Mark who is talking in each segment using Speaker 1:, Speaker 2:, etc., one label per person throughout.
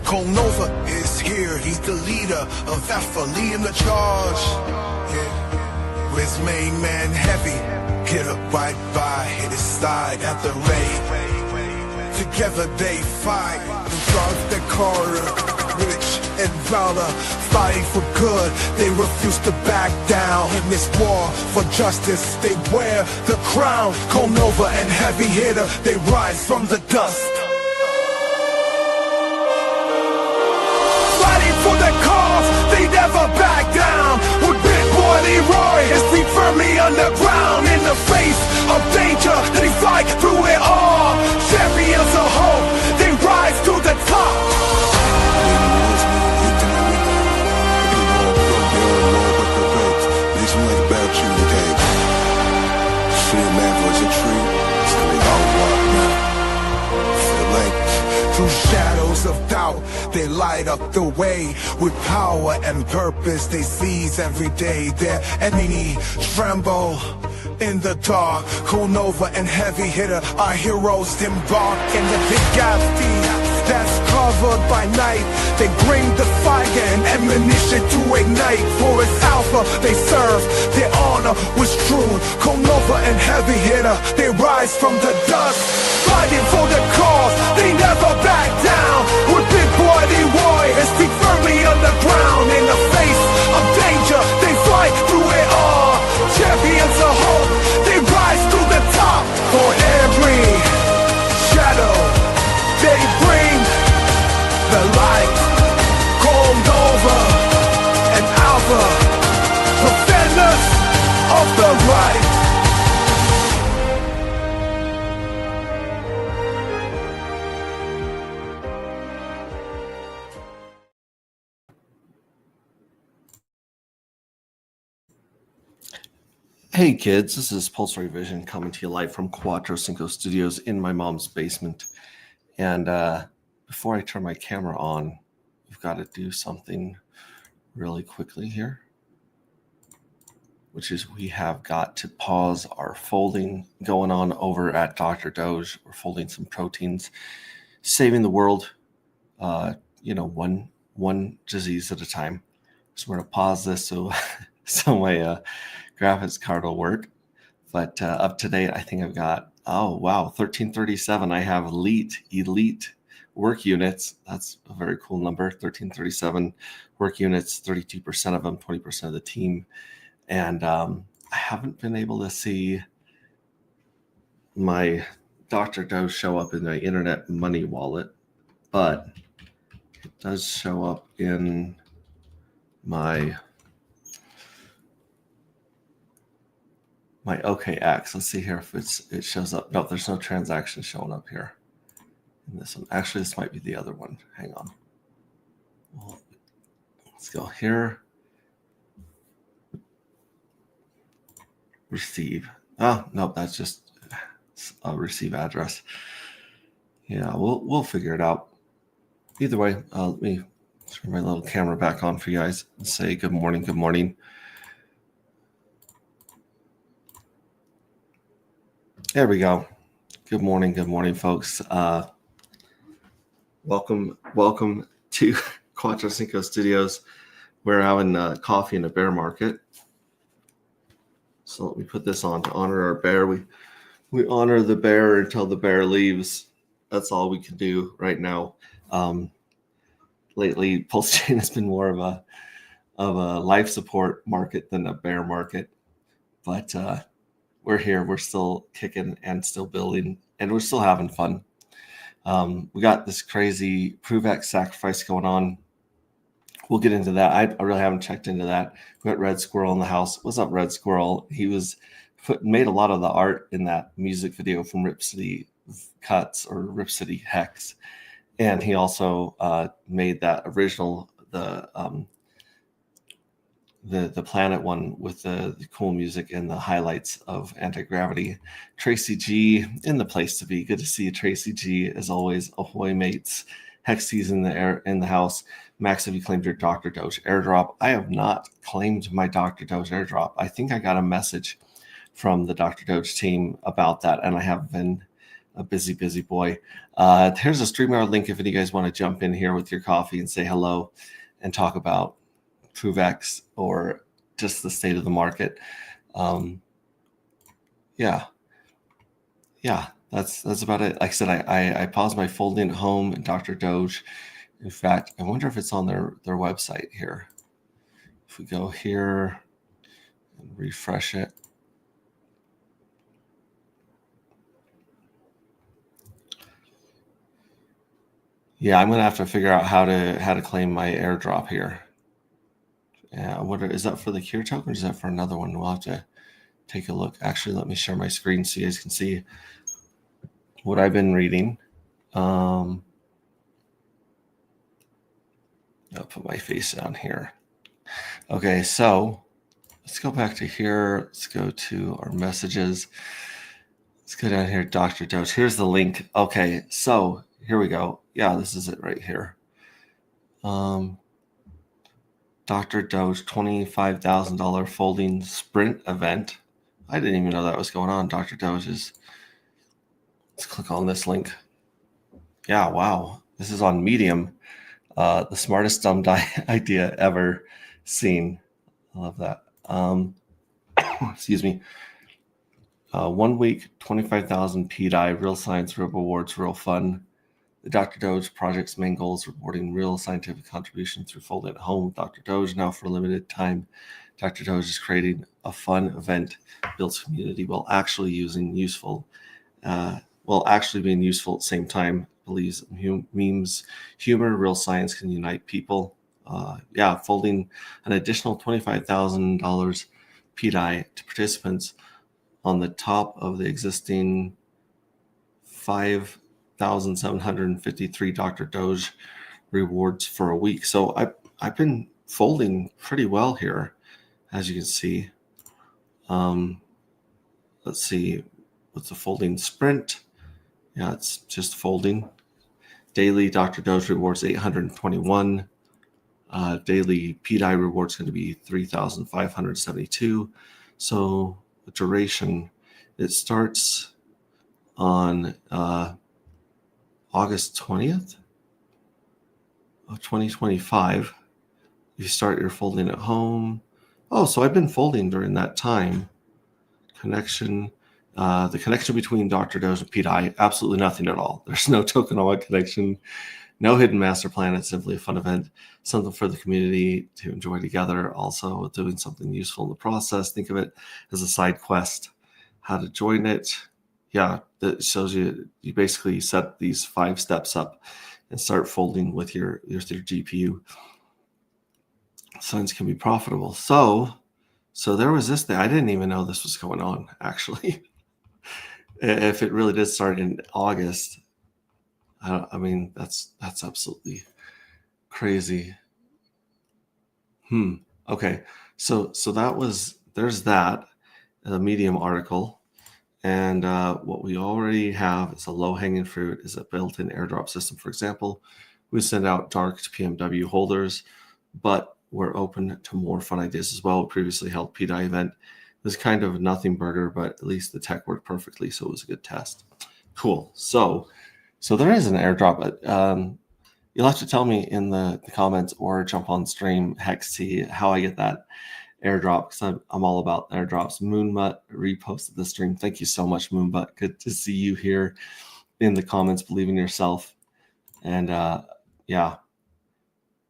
Speaker 1: Nova is here, he's the leader of Alpha, leading the charge. Yeah. With his main man Heavy, hit up right by his side at the raid. Together they fight, and guards their corner, rich and valor, fighting for good. They refuse to back down in this war for justice. They wear the crown. Nova and Heavy Hitter, they rise from the dust. For the cause, they never back down. With Big Boy Leroy, his feet firmly underground. In the face of danger, they fight through it all. Champions of hope, they rise to the top. Through shadows of doubt, they light up the way. With power and purpose, they seize every day. Their enemy tremble in the dark. Nova and Heavy Hitter, our heroes embark in the big galaxy that's covered by night. They bring the fire and ammunition to ignite. For it's Alpha they serve, their honor was true. Nova and Heavy Hitter, they rise from the dust. Fighting for the cause, they never back down. With Big Boy Leroy, his feet firmly underground. In the face of danger, they fight through it all. Champions of hope, they rise to the top. For every shadow, they bring the light. Nova and Alpha, defenders of the right.
Speaker 2: Hey kids, this is Pulse Ray Vision coming to you live from Cuatro Cinco Studios in my mom's basement. And before I turn my camera on, we've got to do something really quickly here, which is we have got to pause our folding going on over at Dr. Doge. We're folding some proteins, saving the world, one disease at a time. So we're going to pause this so my graphics card will work. But up to date, I think I've got, 1337. I have elite work units. That's a very cool number. 1337 work units, 32% of them, 20% of the team. And I haven't been able to see my Dr. Doe show up in my internet money wallet, but it does show up in my OKX. Let's see here if it shows up. No, there's no transaction showing up here in this one. Actually, this might be the other one. Hang on. Well, let's go here. Receive. Oh, no, that's just a receive address. Yeah, we'll figure it out. Either way, let me turn my little camera back on for you guys and say good morning. Good morning. There we go. Good morning, folks. Welcome to Cuatro Cinco Studios. We're having coffee in a bear market. So let me put this on to honor our bear. We honor the bear until the bear leaves. That's all we can do right now. Lately, Pulse Chain has been more of a life support market than a bear market, but we're here. We're still kicking and still building, and we're still having fun. We got this crazy ProveX sacrifice going on. We'll get into that. I really haven't checked into that. We got Red Squirrel in the house. What's up, Red Squirrel? He made a lot of the art in that music video from Rip City Cuts or Rip City Hex, and he also made that original the planet one with the cool music and the highlights of anti-gravity. Tracy G in the place to be. Good to see you, Tracy G. As always, ahoy mates. Hexy's in the house. Max, have you claimed your Dr. Doge airdrop? I have not claimed my Dr. Doge airdrop. I think I got a message from the Dr. Doge team about that, and I have been a busy boy. Here's a StreamYard link if any of you guys want to jump in here with your coffee and say hello and talk about ProveX or just the state of the market. Yeah, that's about it. Like I said, I paused my folding at home and Dr. Doge. In fact, I wonder if it's on their website here. If we go here and refresh it. Yeah, I'm gonna have to figure out how to claim my airdrop here. Yeah, I wonder, is that for the Cure token or is that for another one? We'll have to take a look. Actually, let me share my screen so you guys can see what I've been reading. I'll put my face down here. Okay, so let's go back to here. Let's go to our messages. Let's go down here, Dr. Doge. Here's the link. Okay, so here we go. Yeah, this is it right here. Dr. Doge $25,000 folding sprint event. I didn't even know that was going on. Dr. Doge's. Let's click on this link. Yeah, wow. This is on Medium. The smartest dumb idea ever seen. I love that. Excuse me. 1 week, 25,000 PDI, real science, real rewards, real fun. The Dr. Doge project's main goal is rewarding real scientific contribution through folding at home with Dr. Doge. Now, for a limited time, Dr. Doge is creating a fun event, builds community while actually being useful at the same time. Believes memes, humor, real science can unite people. Folding an additional $25,000 PDI to participants on the top of the existing 5,753 Dr. Doge rewards for a week. So I've been folding pretty well here, as you can see. Let's see, what's the folding sprint? Yeah, it's just folding. Daily Dr. Doge rewards 821. Daily PDI rewards going to be 3,572. So the duration, it starts on August 20th of 2025. You start your folding at home. Oh, so I've been folding during that time. The connection between Dr. Doge and PDI, absolutely nothing at all. There's no tokenomic connection, no hidden master plan. It's simply a fun event, something for the community to enjoy together. Also doing something useful in the process. Think of it as a side quest. How to join it. Yeah, that shows you basically set these 5 steps up and start folding with your GPU. Signs can be profitable. So there was this thing. I didn't even know this was going on, actually. If it really did start in August, I mean, that's absolutely crazy. Okay. So there's that, the Medium article. And what we already have is a low-hanging fruit, is a built-in airdrop system. For example, we send out dark to PMW holders, but we're open to more fun ideas as well. We previously held PDI event. It was kind of a nothing burger, but at least the tech worked perfectly, so it was a good test. Cool. So there is an airdrop. You'll have to tell me in the comments or jump on stream, see how I get that airdrop, because I'm all about airdrops. Moonbutt reposted the stream. Thank you so much, Moonbutt. Good to see you here in the comments. Believe in yourself. And yeah,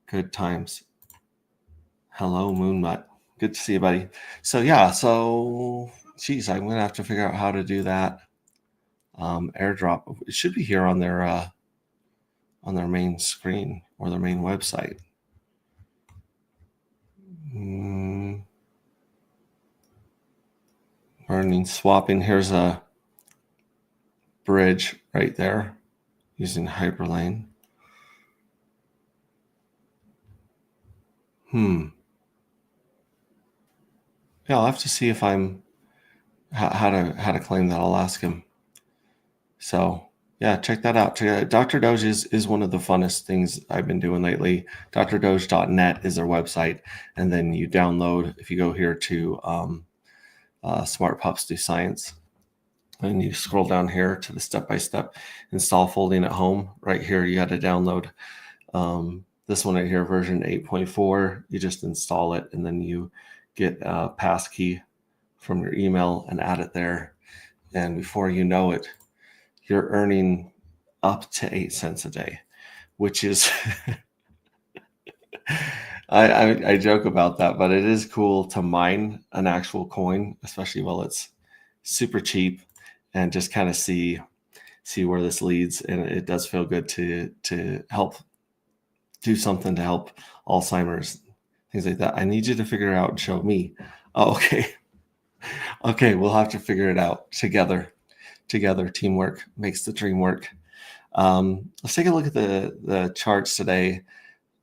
Speaker 2: good times. Hello, Moonbutt. Good to see you, buddy. So yeah, geez, I'm gonna have to figure out how to do that airdrop. It should be here on their main screen or their main website. Earning swapping. Here's a bridge right there using Hyperlane. Yeah, I'll have to see if I'm how to claim that. I'll ask him. So yeah, check that out. Dr. Doge is one of the funnest things I've been doing lately. drdoge.net is their website, and then you download, if you go here to Smart Pups Do Science, And you scroll down here to the step-by-step install folding at home. Right here, you got to download this one right here, version 8.4. You just install it, and then you get a passkey from your email and add it there. And before you know it, you're earning up to 8 cents a day, which is I joke about that, but it is cool to mine an actual coin, especially while it's super cheap, and just kind of see where this leads. And it does feel good to help do something to help Alzheimer's, things like that. I need you to figure it out and show me. Oh, okay. Okay, we'll have to figure it out together. Teamwork makes the dream work. Let's take a look at the charts today,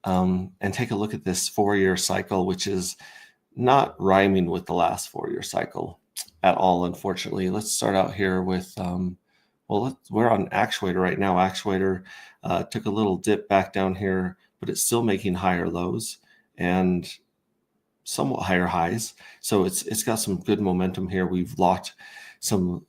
Speaker 2: and take a look at this 4-year cycle, which is not rhyming with the last 4-year cycle at all, unfortunately. Let's start out here with, we're on Actuator right now. Actuator took a little dip back down here, but it's still making higher lows and somewhat higher highs. So it's got some good momentum here. We've locked some,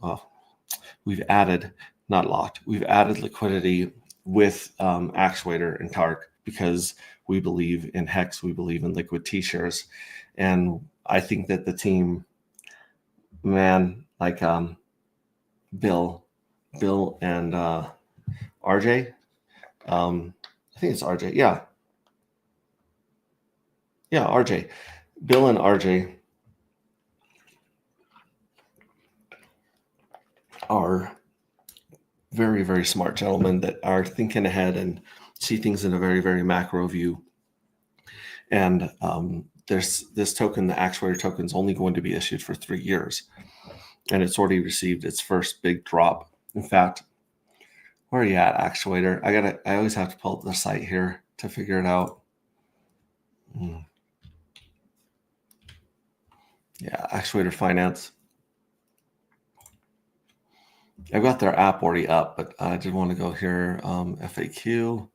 Speaker 2: we've added liquidity with Actuator and TARC, because we believe in HEX, we believe in liquid T-shares. And I think that the team, man, like Bill and RJ, I think it's RJ. Yeah, RJ. Bill and RJ are very, very smart gentlemen that are thinking ahead and see things in a very, very macro view. And there's this token, the Actuator token, is only going to be issued for 3 years, and it's already received its first big drop. In fact, where are you at, Actuator? I always have to pull up the site here to figure it out. Yeah, Actuator Finance. I've got their app already up, but I did want to go here. FAQ.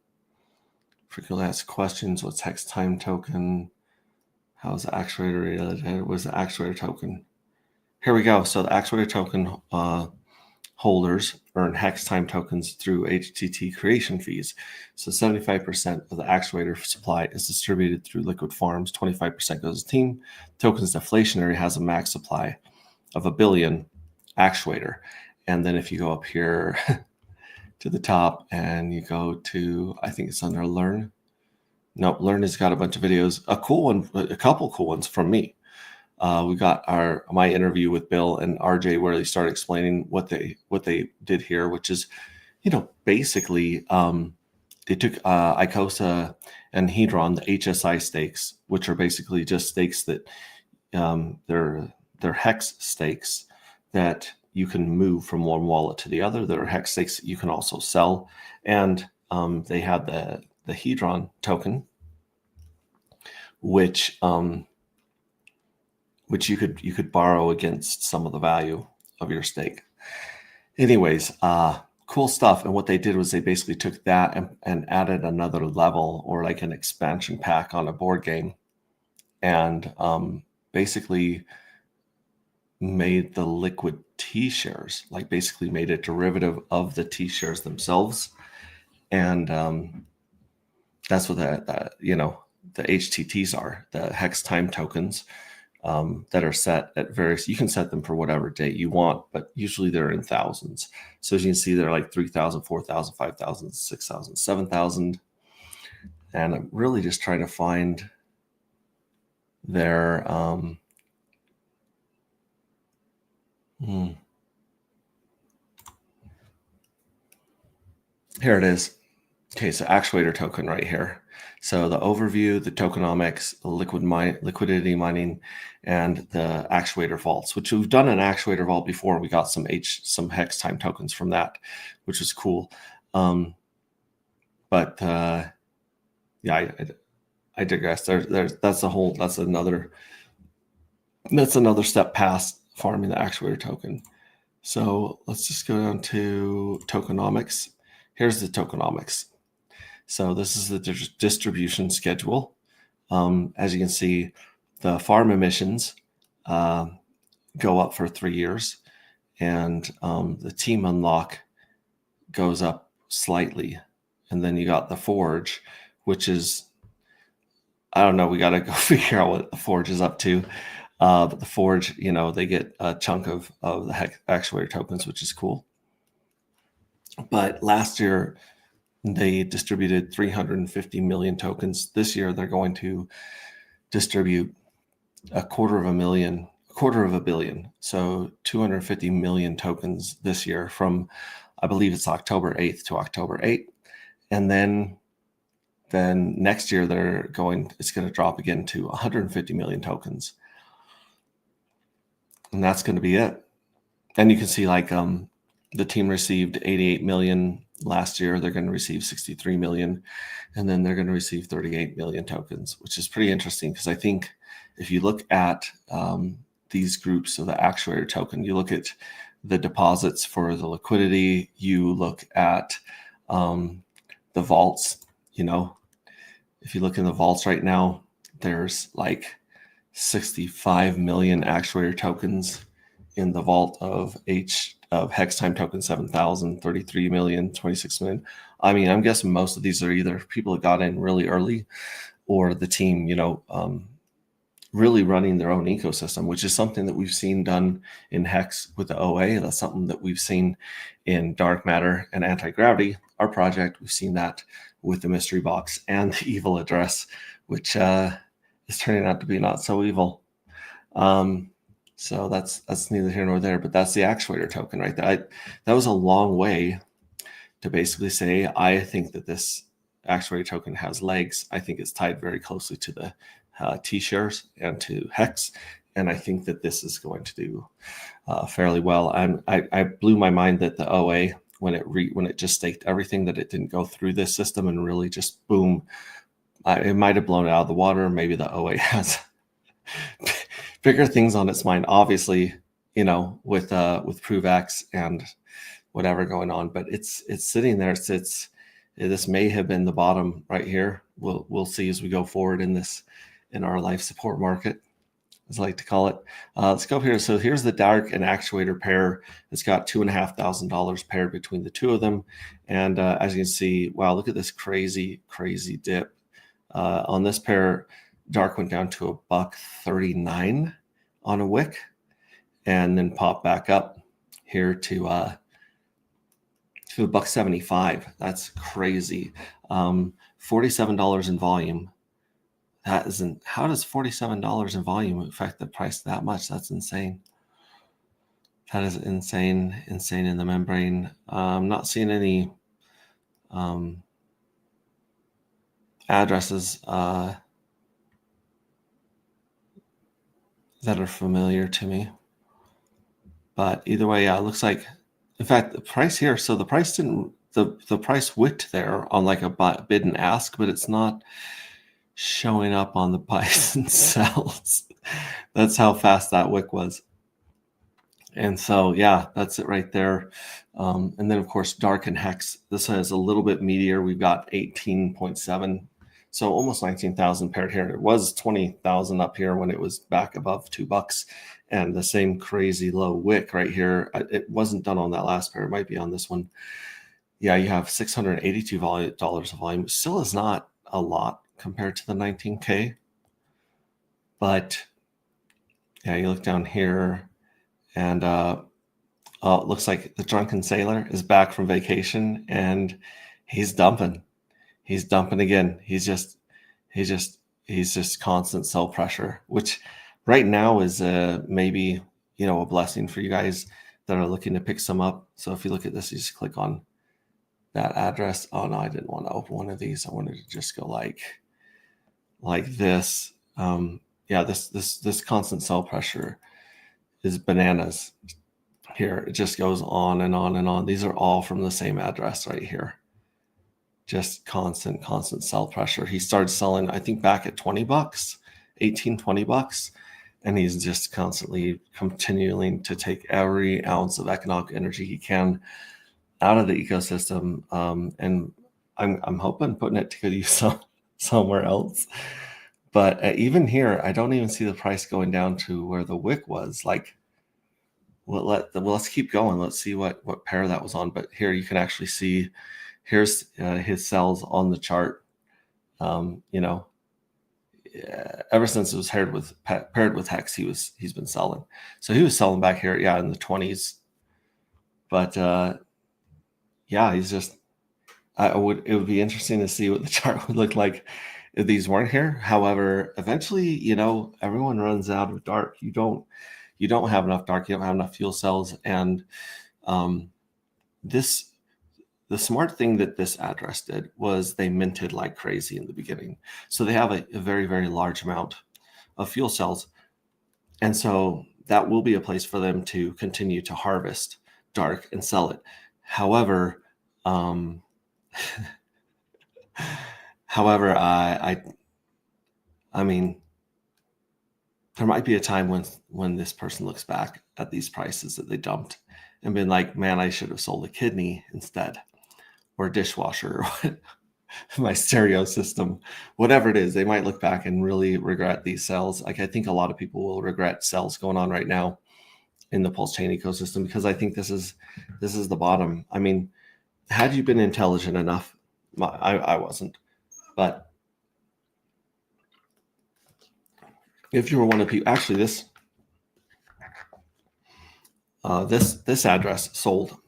Speaker 2: Frequently asked questions. What's HEX time token? How is the Actuator related? What's the Actuator token? Here we go. So the Actuator token holders earn HEX time tokens through HTT creation fees. So 75% of the Actuator supply is distributed through liquid farms. 25% goes to team. Tokens deflationary has a max supply of 1 billion Actuator. And then if you go up here to the top and you go to, I think it's under Learn. No, Learn has got a bunch of videos. A couple cool ones from me. We got my interview with Bill and RJ, where they started explaining what they did here, which is, basically they took Icosa and Hedron, the HSI stakes, which are basically just stakes that they're HEX stakes that you can move from one wallet to the other. There are HEX stakes that you can also sell, and they had the Hedron token, which you could borrow against some of the value of your stake. Anyways, cool stuff. And what they did was they basically took that and added another level, or like an expansion pack on a board game, and basically made the liquid T-shares, like basically made a derivative of the T-shares themselves. And that's what the HTTs are, the HEX time tokens, that are set at various, you can set them for whatever date you want, but usually they're in thousands. So as you can see, they're like 3,000, 4,000, 5,000, 6,000, 7,000. And I'm really just trying to find their, here it is. Okay, so Actuator token right here. So the overview, the tokenomics, the liquidity mining, and the Actuator vaults, which we've done an Actuator vault before. We got some HEX time tokens from that, which is cool. But yeah, I digress. That's another step past farming the Actuator token. So let's just go down to tokenomics. Here's the tokenomics. So this is the distribution schedule. As you can see, the farm emissions go up for 3 years, and the team unlock goes up slightly. And then you got the forge, which is, I don't know, we got to go figure out what the forge is up to. But the forge, they get a chunk of the actuator tokens, which is cool. But last year, they distributed 350 million tokens. This year, they're going to distribute a quarter of a billion. So 250 million tokens this year from, I believe it's October 8th to October 8th. And then next year, it's going to drop again to 150 million tokens. And that's going to be it. And you can see the team received 88 million last year. They're going to receive 63 million. And then they're going to receive 38 million tokens, which is pretty interesting because I think if you look at these groups of the actuator token, you look at the deposits for the liquidity, you look at the vaults, if you look in the vaults right now, there's 65 million actuator tokens in the vault of Hex Time token 7,000, 33 million, 26 million. I mean, I'm guessing most of these are either people that got in really early or the team, really running their own ecosystem, which is something that we've seen done in Hex with the OA. That's something that we've seen in Dark Matter and Anti-Gravity, our project. We've seen that with the mystery box and the evil address, which is turning out to be not so evil. So that's neither here nor there, but that's the actuator token right there. That was a long way to basically say, I think that this actuator token has legs. I think it's tied very closely to the T-shares and to Hex. And I think that this is going to do fairly well. I blew my mind that the OA, when it just staked everything, that it didn't go through this system and really just boom. It might have blown it out of the water. Maybe the OA has bigger things on its mind, obviously, with ProveX and whatever going on. But it's sitting there. This may have been the bottom right here. We'll see as we go forward in our life support market, as I like to call it. Let's go up here. So here's the dark and actuator pair. It's got $2,500 paired between the two of them. And as you can see, wow, look at this crazy dip. On this pair, dark went down to $1.39 on a wick and then popped back up here to $1.75. That's crazy. $47 in volume. How does $47 in volume affect the price that much? That's insane. That is insane in the membrane. I'm not seeing any addresses that are familiar to me. But either way, yeah, it looks like, in fact, the price here, so the price the price wicked there on a bid and ask, but it's not showing up on the buys and sells. That's how fast that wick was. And so, yeah, that's it right there. And then, of course, dark and Hex. This has a little bit meatier. We've got 18.7. So almost 19,000 paired here. It was 20,000 up here when it was back above $2. And the same crazy low wick right here. It wasn't done on that last pair. It might be on this one. Yeah, you have $682 of volume. It still is not a lot compared to the 19K. But yeah, you look down here and it looks like the drunken sailor is back from vacation and he's dumping. He's dumping again. He's just constant sell pressure, which right now is maybe, a blessing for you guys that are looking to pick some up. So if you look at this, you just click on that address. Oh no, I didn't want to open one of these. I wanted to just go like this. Yeah, this constant sell pressure is bananas here. It just goes on and on and on. These are all from the same address right here. Just constant sell pressure. He started selling, I think, back at $20, $18-20, and he's just constantly continuing to take every ounce of economic energy he can out of the ecosystem. And I'm hoping putting it to good use somewhere else. But even here, I don't even see the price going down to where the wick was. let's keep going. Let's see what pair that was on. But here you can actually see, here's his sells on the chart. You know, ever since it was paired with Hex, he's been selling. So he was selling back here, yeah, in the 20s. But yeah, he's just. It would be interesting to see what the chart would look like if these weren't here. However, eventually, you know, everyone runs out of dark. You don't have enough dark. You don't have enough fuel cells, and the smart thing that this address did was they minted like crazy in the beginning. So they have a very, very large amount of fuel cells. And so that will be a place for them to continue to harvest dark and sell it. However, I mean, there might be a time when this person looks back at these prices that they dumped and been like, man, I should have sold a kidney instead, or a dishwasher, or my stereo system, whatever it is. They might look back and really regret these sales. Like, I think a lot of people will regret sales going on right now in the Pulse chain ecosystem, because I think this is the bottom. I mean, had you been intelligent enough, I wasn't, but if you were one of the people, actually this address sold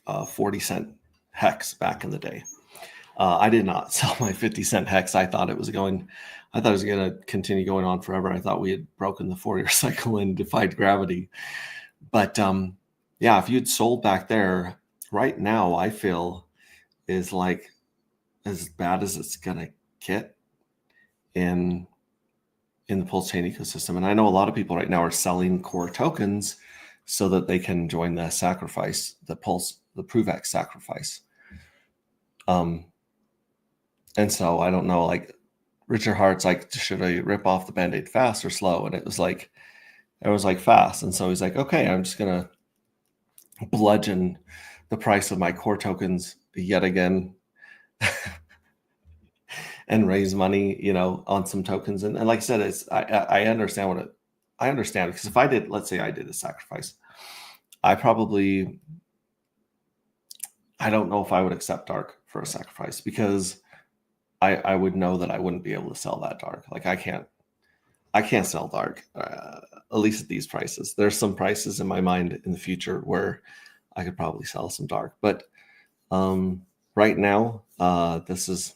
Speaker 2: 40-cent hex back in the day. I did not sell my 50-cent hex. I thought it was going to continue going on forever. I thought we had broken the Fourier cycle and defied gravity. But yeah, if you'd sold back there, right now I feel is like as bad as it's gonna get in the Pulse chain ecosystem. And I know a lot of people right now are selling core tokens so that they can join the sacrifice, the ProveX sacrifice. And so I don't know, like Richard Hart's like, should I rip off the Band-Aid fast or slow? And it was like fast. And so he's like, okay, I'm just gonna bludgeon the price of my core tokens yet again and raise money, you know, on some tokens. And like I said, I understand I understand, because if I did, let's say I did a sacrifice, I don't know if I would accept dark for a sacrifice, because I would know that I wouldn't be able to sell that dark. Like I can't sell dark, at least at these prices. There's some prices in my mind in the future where I could probably sell some dark, but right now, this is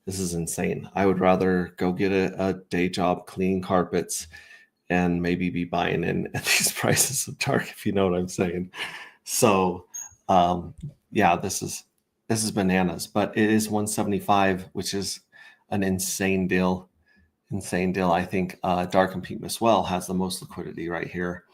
Speaker 2: insane. I would rather go get a day job cleaning carpets and maybe be buying in at these prices of dark, if you know what I'm saying. So yeah, this is bananas, but it is 175, which is an insane deal. I think dark and Pink Well has the most liquidity right here.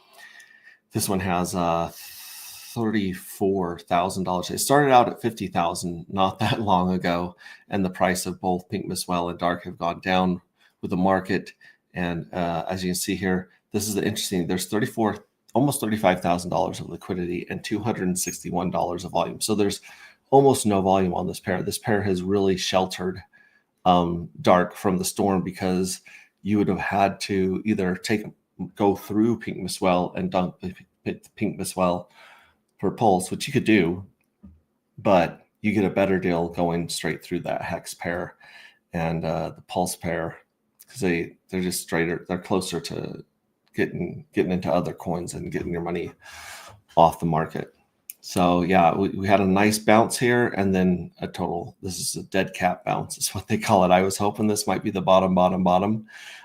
Speaker 2: This one has $34,000. It started out at $50,000 not that long ago, and the price of both Pink Well and dark have gone down with the market. And as you can see here, this is interesting. There's almost $35,000 of liquidity and $261 of volume. So there's almost no volume on this pair. This pair has really sheltered dark from the storm, because you would have had to either go through Pink Well and dunk Pink Well for Pulse, which you could do, but you get a better deal going straight through that hex pair and the Pulse pair, because they're just straighter. They're closer to getting into other coins and getting your money off the market. So yeah, we had a nice bounce here, and then this is a dead cat bounce, is what they call it. I was hoping this might be the bottom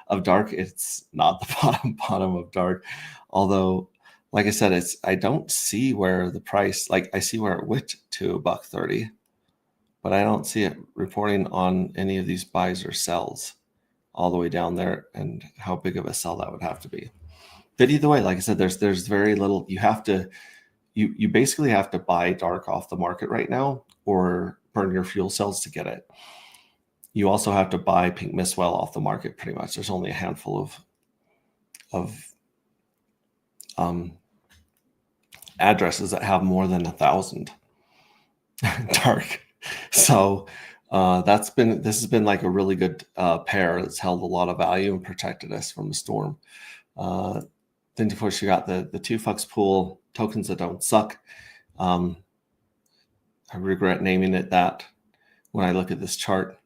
Speaker 2: of dark. It's not the bottom of dark. Although, like I said, I don't see where the price, like I see where it went to $1.30, but I don't see it reporting on any of these buys or sells all the way down there, and how big of a sell that would have to be. But either way, like I said, there's very little. You basically have to buy dark off the market right now, or burn your fuel cells to get it. You also have to buy Pink Well off the market pretty much. There's only a handful of addresses that have more than 1,000 dark. So this has been like a really good pair that's held a lot of value and protected us from the storm. Then of course you got the 2FUX pool, tokens that don't suck. I regret naming it that when I look at this chart.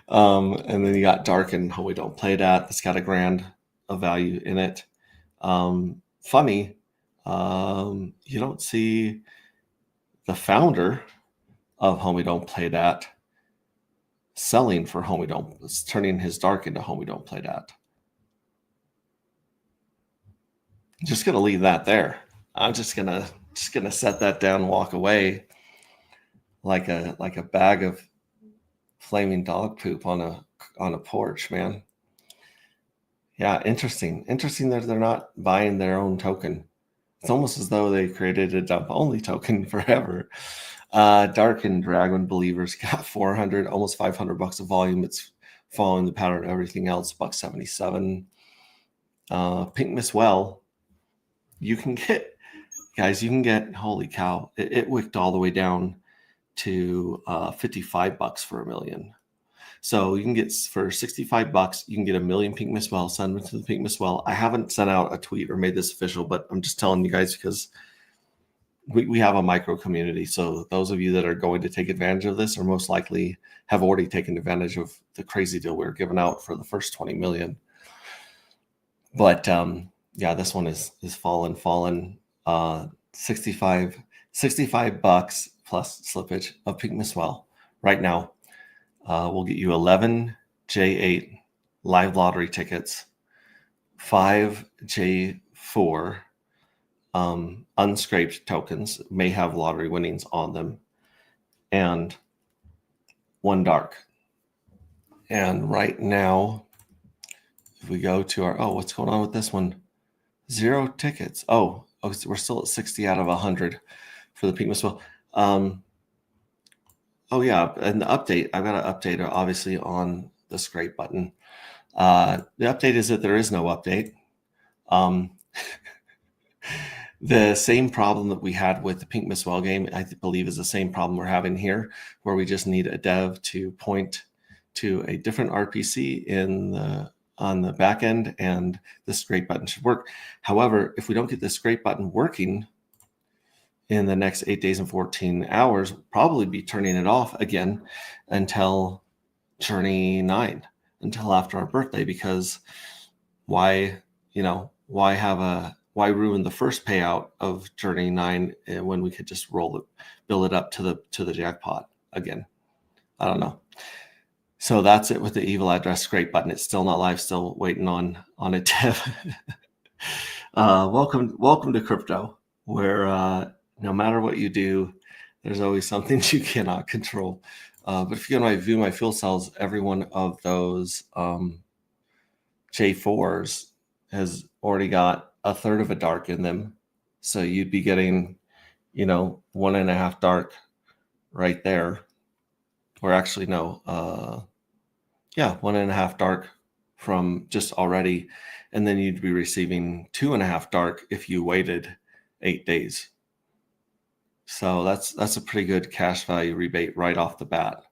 Speaker 2: And then you got Dark and Holy Don't Play That. That's got a grand of value in it. Funny, you don't see the founder of Homie Don't Play That selling for Homie Don't, turning his Dark into Homie Don't Play That. Just gonna leave that there. I'm just gonna set that down and walk away like a bag of flaming dog poop on a porch, man. Yeah, interesting that they're not buying their own token. It's almost as though they created a dump only token forever. Dark and Dragon Believers got 400, almost $500 of volume. It's following the pattern of everything else, $177. Pink Miss Well, you can get, holy cow, it wicked all the way down to $55 for a million. So you can get, for $65, you can get a million Pink Miss Well, send them to the Pink Miss Well. I haven't sent out a tweet or made this official, but I'm just telling you guys because we have a micro community. So those of you that are going to take advantage of this are most likely have already taken advantage of the crazy deal we were giving out for the first 20 million. But yeah, this one is fallen. $65 plus slippage of Pink Miss Well right now. We'll get you 11 J8 live lottery tickets, 5 J4 unscraped tokens, may have lottery winnings on them, and 1 dark. And right now, if we go to our, what's going on with this one? 0 tickets. Oh, we're still at 60 out of 100 for the Pink Miss Well. Oh yeah, and the update, I've got an update obviously on the scrape button. The update is that there is no update. The same problem that we had with the Pink Miss Well game, I believe, is the same problem we're having here, where we just need a dev to point to a different RPC on the back end, and the scrape button should work. However, if we don't get the scrape button working in the next 8 days and 14 hours, we'll probably be turning it off again until Journey 9, until after our birthday, because why ruin the first payout of Journey 9 when we could just build it up to the jackpot again? I don't know. So that's it with the evil address scrape button. It's still not live, still waiting on it to welcome to crypto, where no matter what you do, there's always something you cannot control. But if you view my fuel cells, every one of those J4s has already got a third of a dark in them. So you'd be getting, 1.5 dark right there. Or actually, no, 1.5 dark from just already. And then you'd be receiving 2.5 dark if you waited 8 days. So that's a pretty good cash value rebate right off the bat,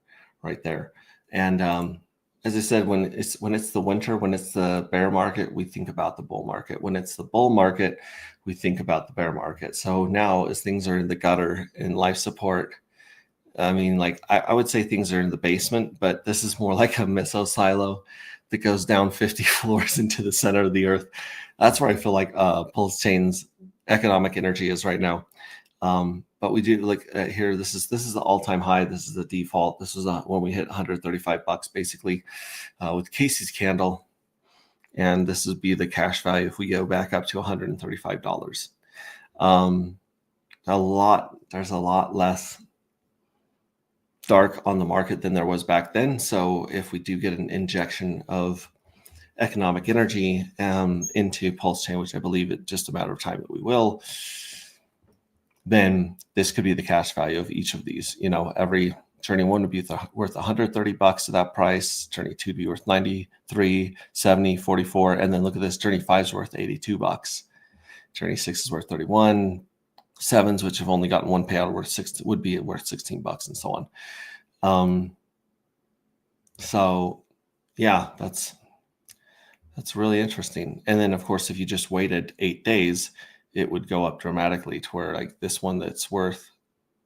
Speaker 2: right there. And as I said, when it's the winter, when it's the bear market, we think about the bull market. When it's the bull market, we think about the bear market. So now, as things are in the gutter in life support, I mean, I would say things are in the basement, but this is more like a miso silo that goes down 50 floors into the center of the earth. That's where I feel like Pulse Chain's economic energy is right now. But we do here. This is the all-time high. This is the default. This is when we hit $135 basically with Casey's candle, and this would be the cash value if we go back up to $135. There's a lot less dark on the market than there was back then. So if we do get an injection of economic energy into Pulse Chain, which I believe it's just a matter of time that we will, then this could be the cash value of each of these. Every Journey 1 would be worth $130 at that price. Journey 2 would be worth $93, $70, $44. And then look at this, Journey 5 is worth $82. Journey 6 is worth $31. 7s, which have only gotten one payout, would be worth $16, and so on. So yeah, that's That's really interesting. And then, of course, if you just waited 8 days, it would go up dramatically to where like this one that's worth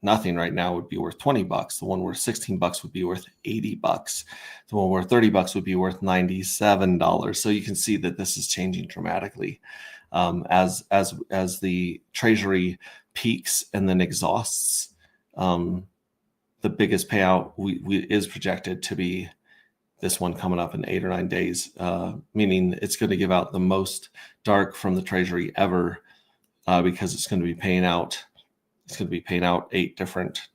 Speaker 2: nothing right now would be worth $20. The one worth $16 would be worth $80. The one worth $30 would be worth $97. So you can see that this is changing dramatically as the treasury peaks and then exhausts. The biggest payout is projected to be this one coming up in 8 or 9 days, meaning it's going to give out the most dark from the treasury ever because it's going to be paying out. It's going to be paying out 8 different,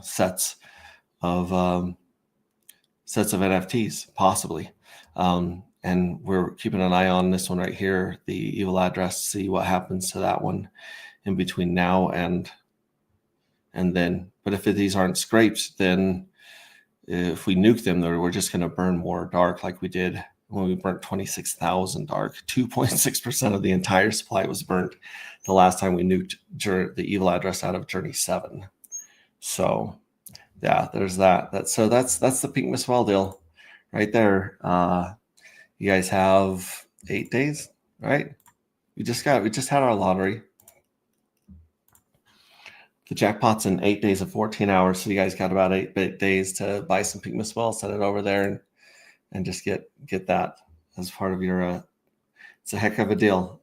Speaker 2: sets of NFTs possibly. And we're keeping an eye on this one right here, the evil address, to see what happens to that one in between now and then. But if these aren't scrapes, then if we nuke them, we're just going to burn more dark like we did when we burnt 26,000 dark. 2.6% of the entire supply was burnt the last time we nuked the evil address out of Journey 7. So yeah, there's that. That's the Pink Miss Well deal right there. You guys have 8 days, right? We just had our lottery. The jackpot's in 8 days and 14 hours. So you guys got about 8 days to buy some Pink Miss Well, set it over there and just get that as part of your, it's a heck of a deal.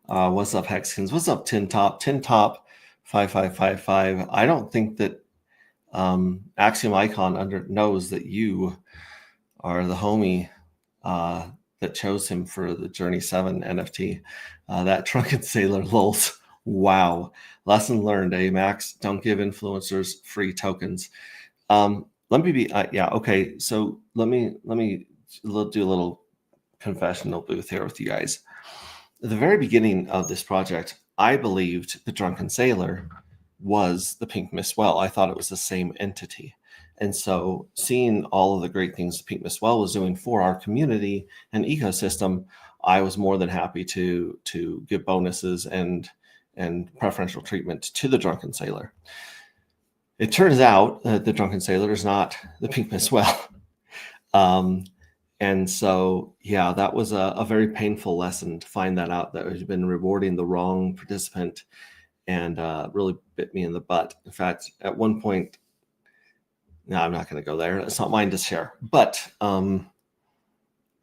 Speaker 2: What's up, Hexkins? What's up, Tin Top? Tin Top 5555. I don't think that Axiom Icon knows that you are the homie that chose him for the Journey 7 NFT. That Drunken Sailor lols. Wow. Lesson learned, Max? Don't give influencers free tokens. Let me be, okay. So let me do a little confessional booth here with you guys. At the very beginning of this project, I believed the Drunken Sailor was the Pink Miss Well. I thought it was the same entity. And so seeing all of the great things the Pink Miss Well was doing for our community and ecosystem, I was more than happy to give bonuses and preferential treatment to the Drunken Sailor. It turns out that the Drunken Sailor is not the Pink Miss Well. And so, yeah, that was a very painful lesson to find that out, that we've been rewarding the wrong participant, and really bit me in the butt. In fact, at one point, no, I'm not going to go there. It's not mine to share. But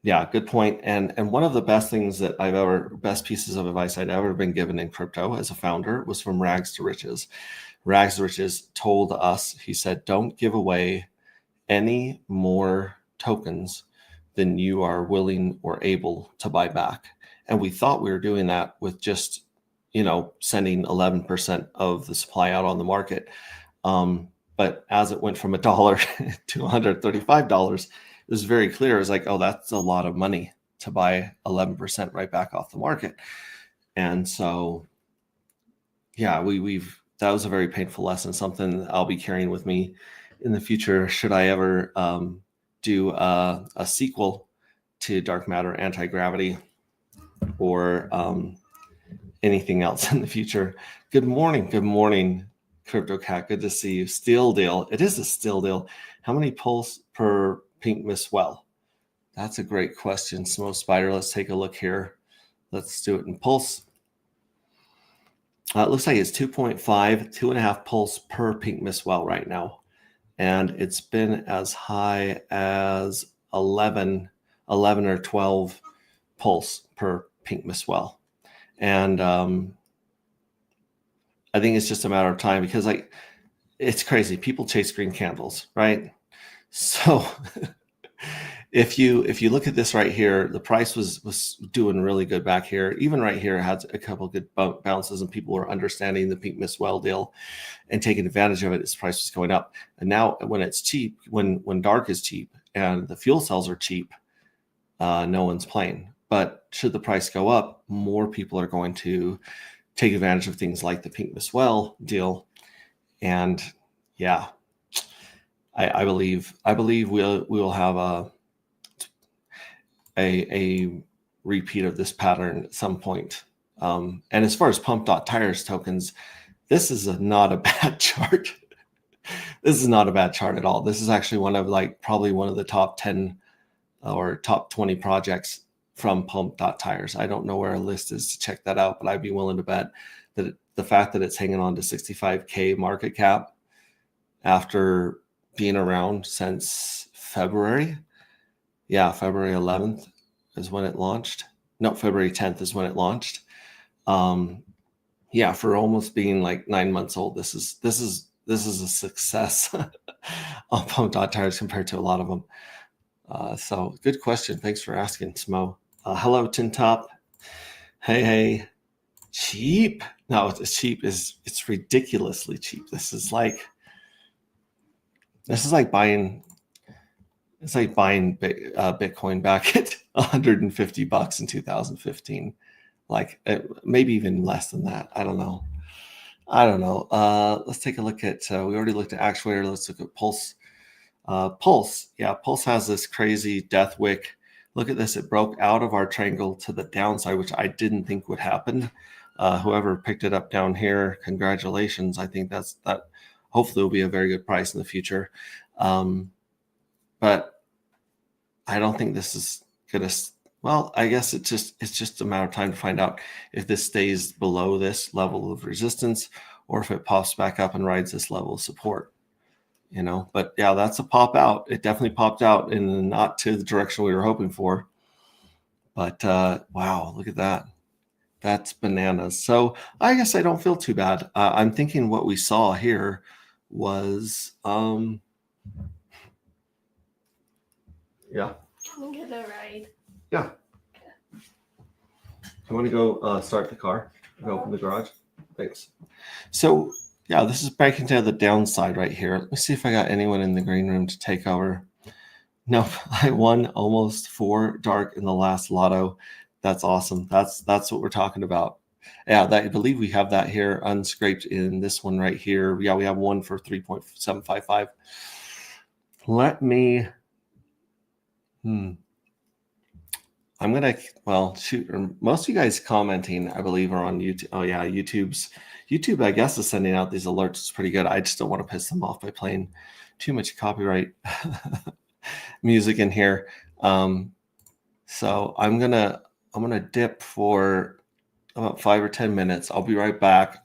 Speaker 2: yeah, good point. And one of the best things that best pieces of advice I'd ever been given in crypto as a founder was from Rags to Riches. Rags to Riches told us, he said, don't give away any more tokens than you are willing or able to buy back. And we thought we were doing that with just, sending 11% of the supply out on the market. But as it went from $1 to $135, it was very clear. It was like, oh, that's a lot of money to buy 11% right back off the market. And so, yeah, that was a very painful lesson, something I'll be carrying with me in the future. Should I ever do a sequel to Dark Matter Anti-Gravity or anything else in the future? Good morning, Crypto Cat. Good to see you. Still deal. It is a still deal. How many pulse per Pink Miss Well? That's a great question, Smo Spider. Let's take a look here. Let's do it in pulse. It looks like it's 2.5 pulse per Pink Miss Well right now. And it's been as high as 11 or 12 pulse per Pink Miss Well. And I think it's just a matter of time, because it's crazy. People chase green candles, right? So if you look at this right here, the price was doing really good back here. Even right here, it had a couple good bounces, and people were understanding the Pink Miss Well deal and taking advantage of it. Its price was going up. And now when it's cheap, when dark is cheap and the fuel cells are cheap, no one's playing. But should the price go up, more people are going to take advantage of things like the Pink Miss Well deal. And yeah, I believe we will have a repeat of this pattern at some point. And as far as Pump.Tires tokens, this is not a bad chart. This is not a bad chart at all. This is actually probably one of the top 10 or top 20 projects from Pump.Tires. I don't know where a list is to check that out, but I'd be willing to bet that the fact that it's hanging on to 65K market cap after being around since February. Yeah, February 11th is when it launched. No, February 10th is when it launched. Yeah, for almost being like 9 months old, this is a success on Pump.Tires compared to a lot of them. So good question. Thanks for asking, Smo. Hello, Tin Top. Hey. Cheap? No, it's cheap. It's ridiculously cheap. This is like buying. It's like buying Bitcoin back at $150 in 2015. Like maybe even less than that. I don't know. Let's take a look at. We already looked at actuator. Let's look at Pulse. Pulse. Yeah, Pulse has this crazy death wick. Look at this. It broke out of our triangle to the downside, which I didn't think would happen. Whoever picked it up down here, congratulations. I think that hopefully will be a very good price in the future. But I don't think this is going to, well, I guess it's just a matter of time to find out if this stays below this level of resistance or if it pops back up and rides this level of support. But yeah, that's a pop out. It definitely popped out and not to the direction we were hoping for. But wow, look at that. That's bananas. So I guess I don't feel too bad. I'm thinking what we saw here was, yeah.
Speaker 3: Can we get a ride?
Speaker 2: Yeah. You want to go start the car? Go open the garage? Thanks. So yeah, this is breaking down the downside right here. Let me see if I got anyone in the green room to take over. No, I won almost 4 dark in the last lotto. That's awesome. That's what we're talking about. Yeah, I believe we have that here unscraped in this one right here. Yeah, we have one for 3.755. Let me. I'm gonna. Well, shoot. Most of you guys commenting, I believe, are on YouTube. Oh yeah, YouTube, I guess, is sending out these alerts. It's pretty good. I just don't want to piss them off by playing too much copyright music in here. So I'm gonna dip for about 5 or 10 minutes. I'll be right back.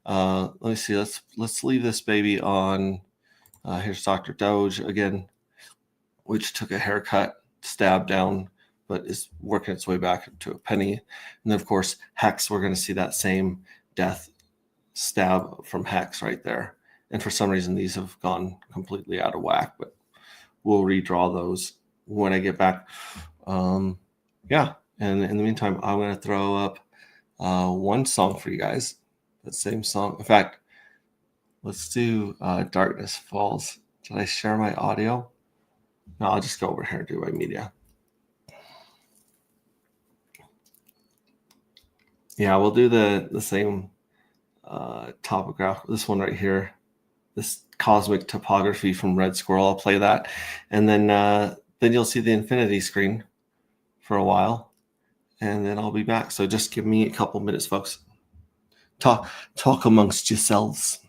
Speaker 2: Let me see. Let's leave this baby on. Here's Dr. Doge again, which took a haircut, stab down, but is working its way back to a penny. And then of course Hex. We're going to see that same death stab from Hex right there. And for some reason these have gone completely out of whack, but we'll redraw those when I get back. Yeah. And in the meantime, I'm going to throw up one song for you guys. That same song. In fact, let's do Darkness Falls. Did I share my audio? No, I'll just go over here and do my media. Yeah, we'll do the same topograph. This one right here. This cosmic topography from Red Squirrel. I'll play that. And then you'll see the infinity screen for a while. And then I'll be back. So just give me a couple minutes, folks. Talk amongst yourselves.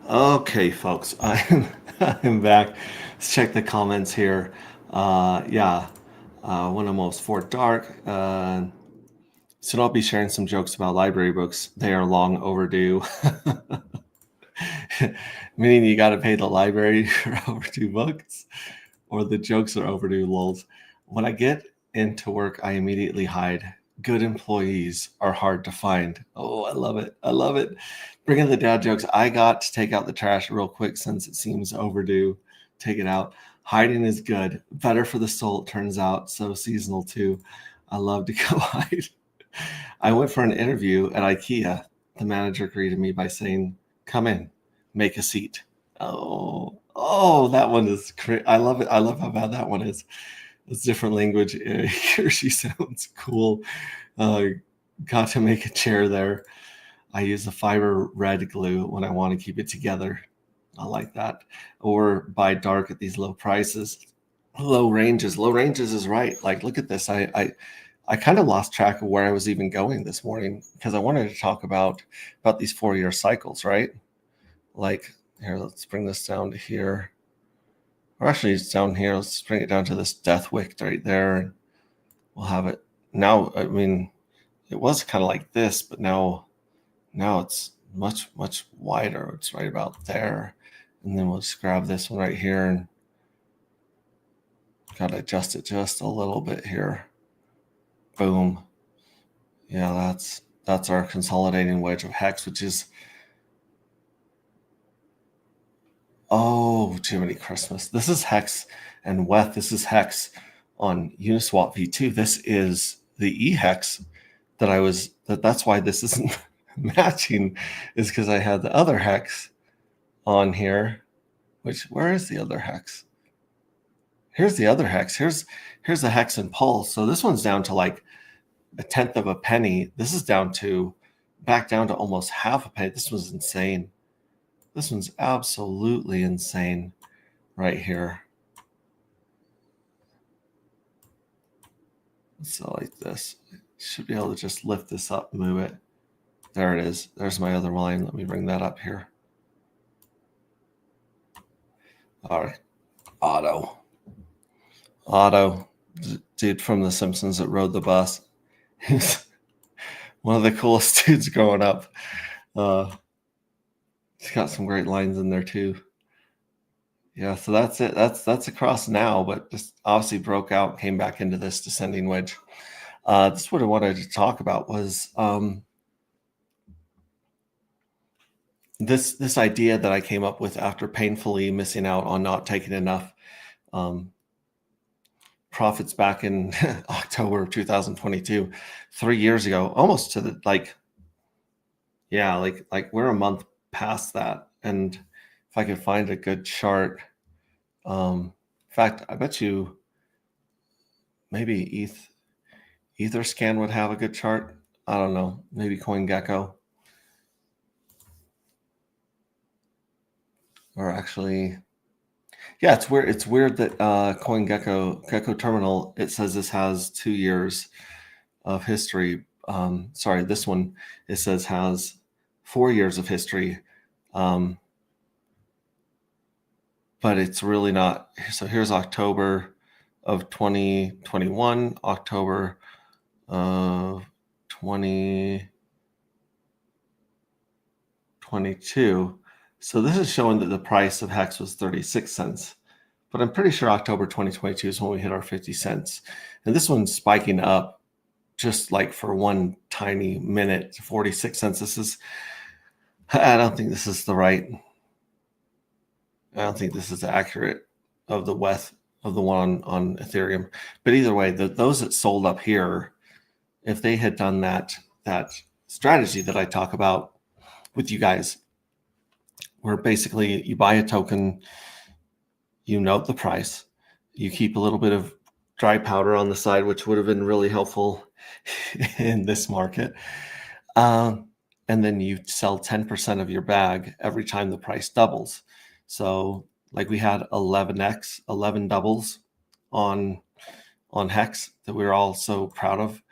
Speaker 2: Okay, folks, I'm back. Let's check the comments here. One almost Fort Dark. Soon I'll be sharing some jokes about library books. They are long overdue. Meaning you got to pay the library for overdue books, or the jokes are overdue, lols. When I get into work, I immediately hide. Good employees are hard to find. Oh, I love it. I love it. Bring in the dad jokes. I got to take out the trash real quick since it seems overdue. Take it out. Hiding is good. Better for the soul, it turns out. So seasonal too. I love to go hide. I went for an interview at IKEA. The manager greeted me by saying, "Come in, make a seat." Oh, that one is I love it. I love how bad that one is. It's different language. Here she sounds cool. Uh, got to make a chair there. I use the fiber red glue when I want to keep it together. I like that. Or buy dark at these low prices. Low ranges. Low ranges is right. Like, look at this. I kind of lost track of where I was even going this morning because I wanted to talk about these 4-year cycles, right? Like, here, let's bring this down to here. Or actually, it's down here. Let's bring it down to this death wick right there. And we'll have it now. I mean, it was kind of like this, but now it's much, much wider. It's right about there. And then we'll just grab this one right here and got to adjust it just a little bit here. Boom. Yeah, that's our consolidating wedge of hex, which is, oh, Jiminy Christmas. This is hex and weth. This is hex on Uniswap v2. This is the e-hex that's why this isn't matching, is because I had the other hex on here, where is the other hex? Here's the other hex. Here's the hex and pulse. So this one's down to like 1/10 of a penny. This is back down to almost half a penny. This was insane. This one's absolutely insane right here. So like this. Should be able to just lift this up, move it. There it is. There's my other line. Let me bring that up here. All right. Otto, dude from The Simpsons that rode the bus. He's one of the coolest dudes growing up. He's got some great lines in there too. Yeah, so that's it. That's across now, but just obviously broke out, came back into this descending wedge. This is what I wanted to talk about was this idea that I came up with after painfully missing out on not taking enough profits back in October of 2022, 3 years ago, almost to the like we're a month past that. And if I could find a good chart, in fact, I bet you maybe Etherscan would have a good chart. I don't know, maybe CoinGecko. Or actually, yeah, it's weird that Gecko Terminal, it says this has 2 years of history. Sorry, this one, it says has 4 years of history. But it's really not. So here's October of 2021, October of 2022. So this is showing that the price of hex was 36 cents. But I'm pretty sure October 2022 is when we hit our 50 cents. And this one's spiking up just like for one tiny minute to 46 cents. I don't think this is accurate of the WETH of the one on Ethereum. But either way, those that sold up here, if they had done that strategy that I talk about with you guys, where basically you buy a token, you note the price, you keep a little bit of dry powder on the side, which would have been really helpful in this market. And then you sell 10% of your bag every time the price doubles. So like we had 11 doubles on Hex that we were all so proud of.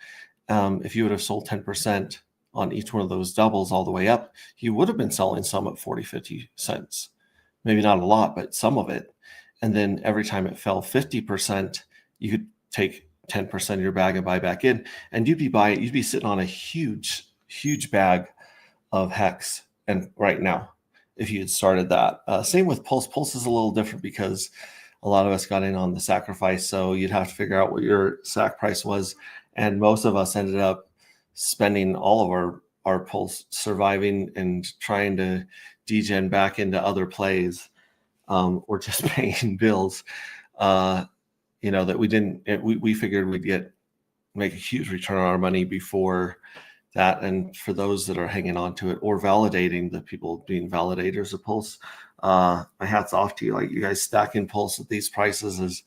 Speaker 2: If you would have sold 10% on each one of those doubles all the way up, you would have been selling some at 40, 50 cents. Maybe not a lot, but some of it. And then every time it fell 50%, you could take 10% of your bag and buy back in. And you'd be sitting on a huge, huge bag of hex. And right now, if you had started that, same with Pulse. Pulse is a little different because a lot of us got in on the sacrifice. So you'd have to figure out what your sac price was. And most of us ended up spending all of our Pulse surviving and trying to degen back into other plays, or just paying bills, that we didn't, we figured we'd make a huge return on our money before that. And for those that are hanging on to it or validating, the people being validators of Pulse, my hat's off to you. Like, you guys stacking Pulse at these prices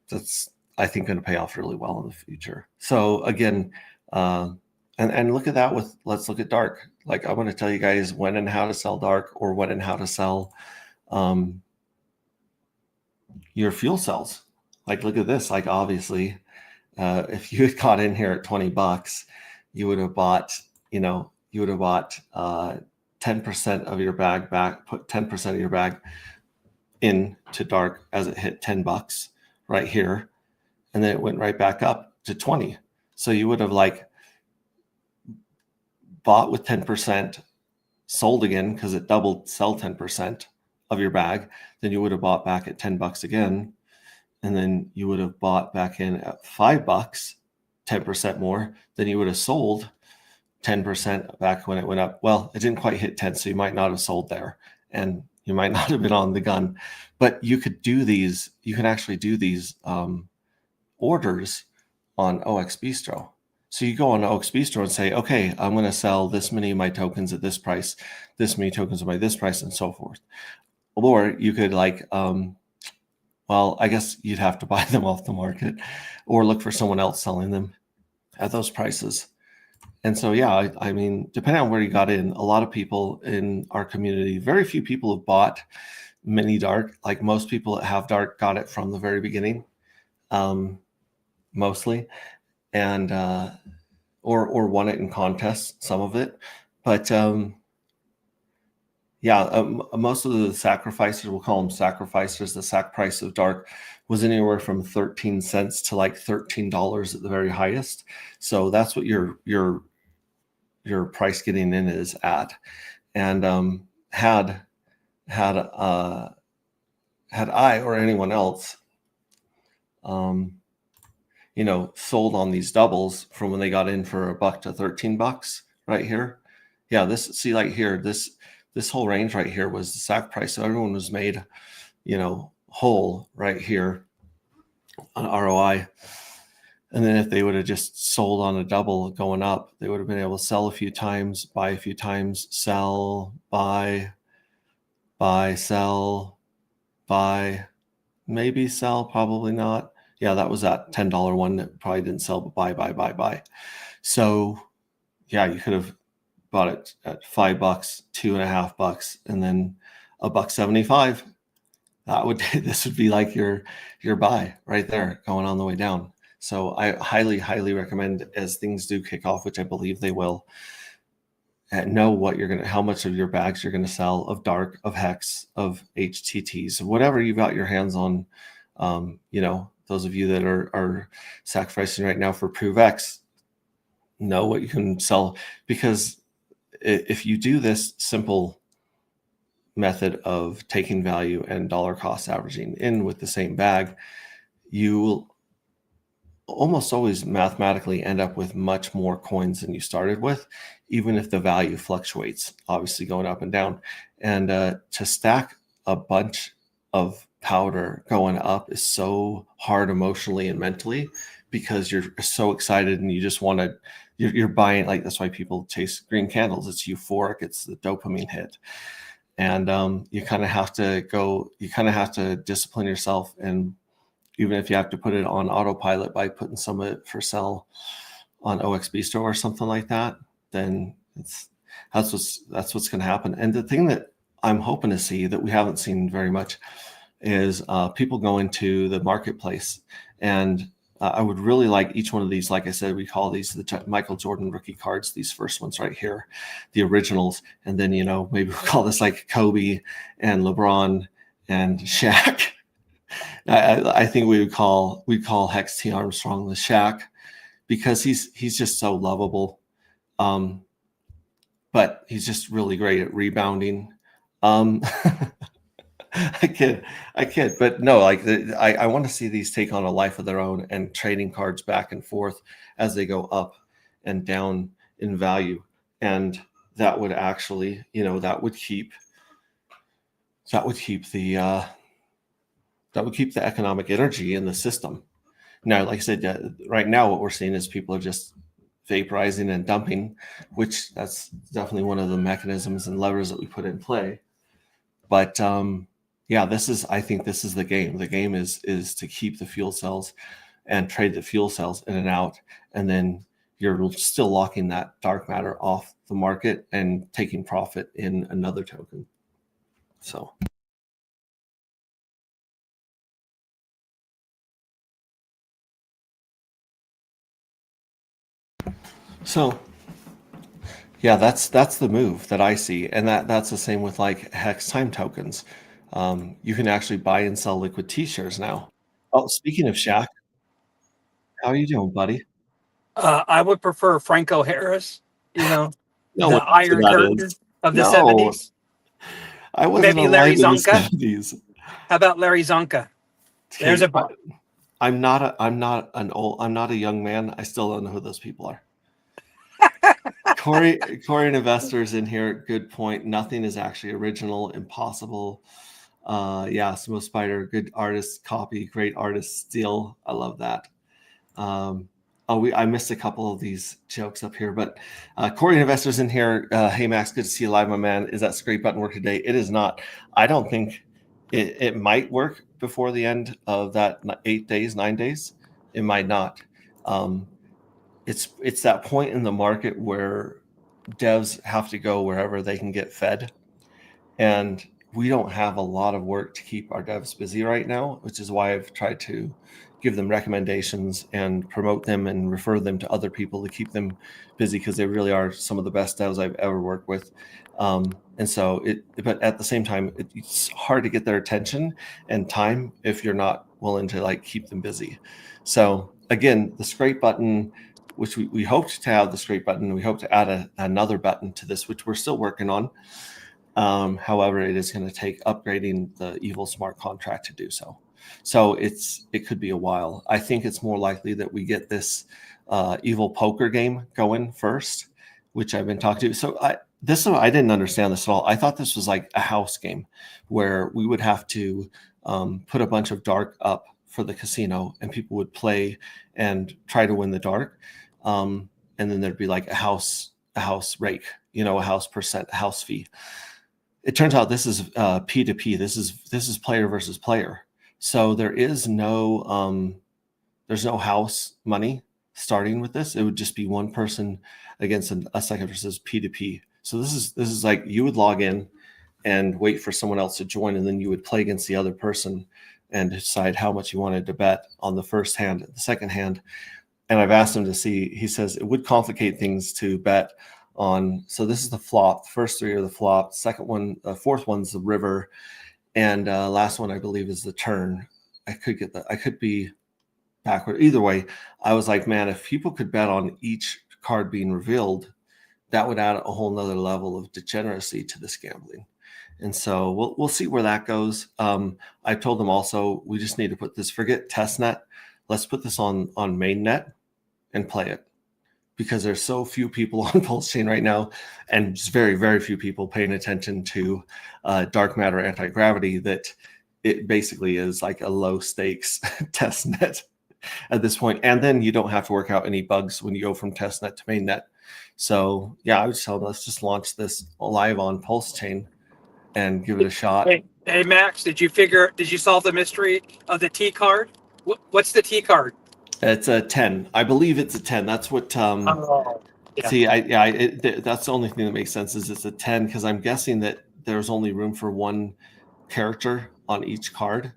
Speaker 2: that's I think going to pay off really well in the future. So again, and look at that let's look at dark. Like, I want to tell you guys when and how to sell dark, or when and how to sell your fuel cells. Like, look at this. Like, obviously, if you had got in here at $20, you would have bought 10% of your bag back, put 10% of your bag into dark as it hit $10 right here. And then it went right back up to 20. So you would have bought with 10%, sold again because it doubled, sell 10% of your bag. Then you would have bought back at $10 again. And then you would have bought back in at $5, 10% more. Then you would have sold 10% back when it went up. Well, it didn't quite hit 10, so you might not have sold there, and you might not have been on the gun. But you could do these. You can actually do these orders on OX Bistro. So you go on OX Bistro and say, okay, I'm going to sell this many of my tokens at this price, this many tokens by this price, and so forth. Or you could well, I guess you'd have to buy them off the market or look for someone else selling them at those prices. And so, yeah, I mean, depending on where you got in, a lot of people in our community, very few people have bought mini dark. Like, most people that have dark got it from the very beginning, mostly, and or won it in contests, some of it. But most of the sacrificers, we'll call them sacrificers, the sac price of dark was anywhere from 13 cents to like $13 at the very highest. So that's what your price getting in is at. And had I or anyone else sold on these doubles from when they got in for $1 to $13 right here. Yeah, this whole range right here was the sac price. So everyone was made, whole right here on ROI. And then if they would have just sold on a double going up, they would have been able to sell a few times, buy a few times, sell, buy, sell, buy, maybe sell, probably not. Yeah, that was that $10 one that probably didn't sell, but buy. So yeah, you could have bought it at $5, $2.50, and then $1.75. This would be like your buy right there going on the way down. So I highly, highly recommend, as things do kick off, which I believe they will, know how much of your bags you're going to sell of dark, of hex, of HTTs, whatever you got your hands on. Those of you that are sacrificing right now for ProveX, know what you can sell, because if you do this simple method of taking value and dollar cost averaging in with the same bag, you will almost always mathematically end up with much more coins than you started with, even if the value fluctuates, obviously going up and down. And to stack a bunch of powder going up is so hard emotionally and mentally, because you're so excited and you just want to, you're buying, like, that's why people chase green candles. It's euphoric. It's the dopamine hit. And you kind of have to discipline yourself. And even if you have to put it on autopilot by putting some of it for sale on OX Bistro or something like that, then that's what's going to happen. And the thing that I'm hoping to see that we haven't seen very much is people go into the marketplace and I would really like each one of these. Like I said, we call these the Michael Jordan rookie cards, these first ones right here, the originals. And then, maybe we'll call this like Kobe and LeBron and Shaq. I think we'd call Hex T. Armstrong the Shaq, because he's just so lovable. But he's just really great at rebounding. I kid, but no, like I want to see these take on a life of their own and trading cards back and forth as they go up and down in value, and that would actually, that would keep the economic energy in the system. Now, like I said, right now what we're seeing is people are just vaporizing and dumping, which that's definitely one of the mechanisms and levers that we put in play. But yeah, I think this is the game. The game is to keep the fuel cells and trade the fuel cells in and out, and then you're still locking that dark matter off the market and taking profit in another token. So yeah, that's the move that I see, and that's the same with like Hex time tokens. You can actually buy and sell liquid T-shares now. Oh, speaking of Shaq, how are you doing, buddy?
Speaker 3: I would prefer Franco Harris,
Speaker 2: No,
Speaker 3: the Iron Curtain of the 70s.
Speaker 2: I wasn't
Speaker 3: Maybe
Speaker 2: alive
Speaker 3: Larry
Speaker 2: in the
Speaker 3: Zonka.
Speaker 2: 70s.
Speaker 3: How about Larry Zonka? There's a
Speaker 2: I'm not a young man. I still don't know who those people are. Corey and investors in here. Good point. Nothing is actually original. Impossible. Yeah, Smo Spider. Good artist copy. Great artist steal. I love that. I missed a couple of these jokes up here, but Corey and investors in here. Hey Max, good to see you live, my man. Is that scrape button work today? It is not. I don't think it might work before the end of that 9 days. It might not. It's that point in the market where devs have to go wherever they can get fed, and we don't have a lot of work to keep our devs busy right now, which is why I've tried to give them recommendations and promote them and refer them to other people to keep them busy, because they really are some of the best devs I've ever worked with. And so but at the same time, it's hard to get their attention and time if you're not willing to like keep them busy. So again, the scrape button, which we hoped to have the scrape button, we hope to add another button to this, which we're still working on. However, it is going to take upgrading the Evil smart contract to do so. So it could be a while. I think it's more likely that we get this Evil poker game going first, which I've been talking to. So I didn't understand this at all. I thought this was like a house game where we would have to put a bunch of dark up for the casino, and people would play and try to win the dark. And then there'd be like a house rake, a house percent, a house fee. It turns out this is P2P. This is player versus player. So there is there's no house money starting with this. It would just be one person against a second versus P2P. So this is like you would log in and wait for someone else to join, and then you would play against the other person and decide how much you wanted to bet on the first hand, the second hand. And I've asked him to see. He says it would complicate things to bet on. So this is the flop. The first three are the flop. Second one, fourth one's the river, and last one I believe is the turn. I could be backward. Either way, I was like, man, if people could bet on each card being revealed, that would add a whole nother level of degeneracy to this gambling. And so we'll see where that goes. I told them also we just need to put this. Forget testnet. Let's put this on mainnet and play it, because there's so few people on Pulse Chain right now, and just very, very few people paying attention to dark matter anti-gravity, that it basically is like a low stakes testnet at this point. And then you don't have to work out any bugs when you go from testnet to mainnet. So yeah, I would tell them, let's just launch this live on Pulse Chain and give it a shot.
Speaker 3: Hey Max, did you solve the mystery of the T card? What's the T card?
Speaker 2: It's a 10. I believe it's a 10. That's what. Yeah. See, that's the only thing that makes sense is it's a 10, because I'm guessing that there's only room for one character on each card,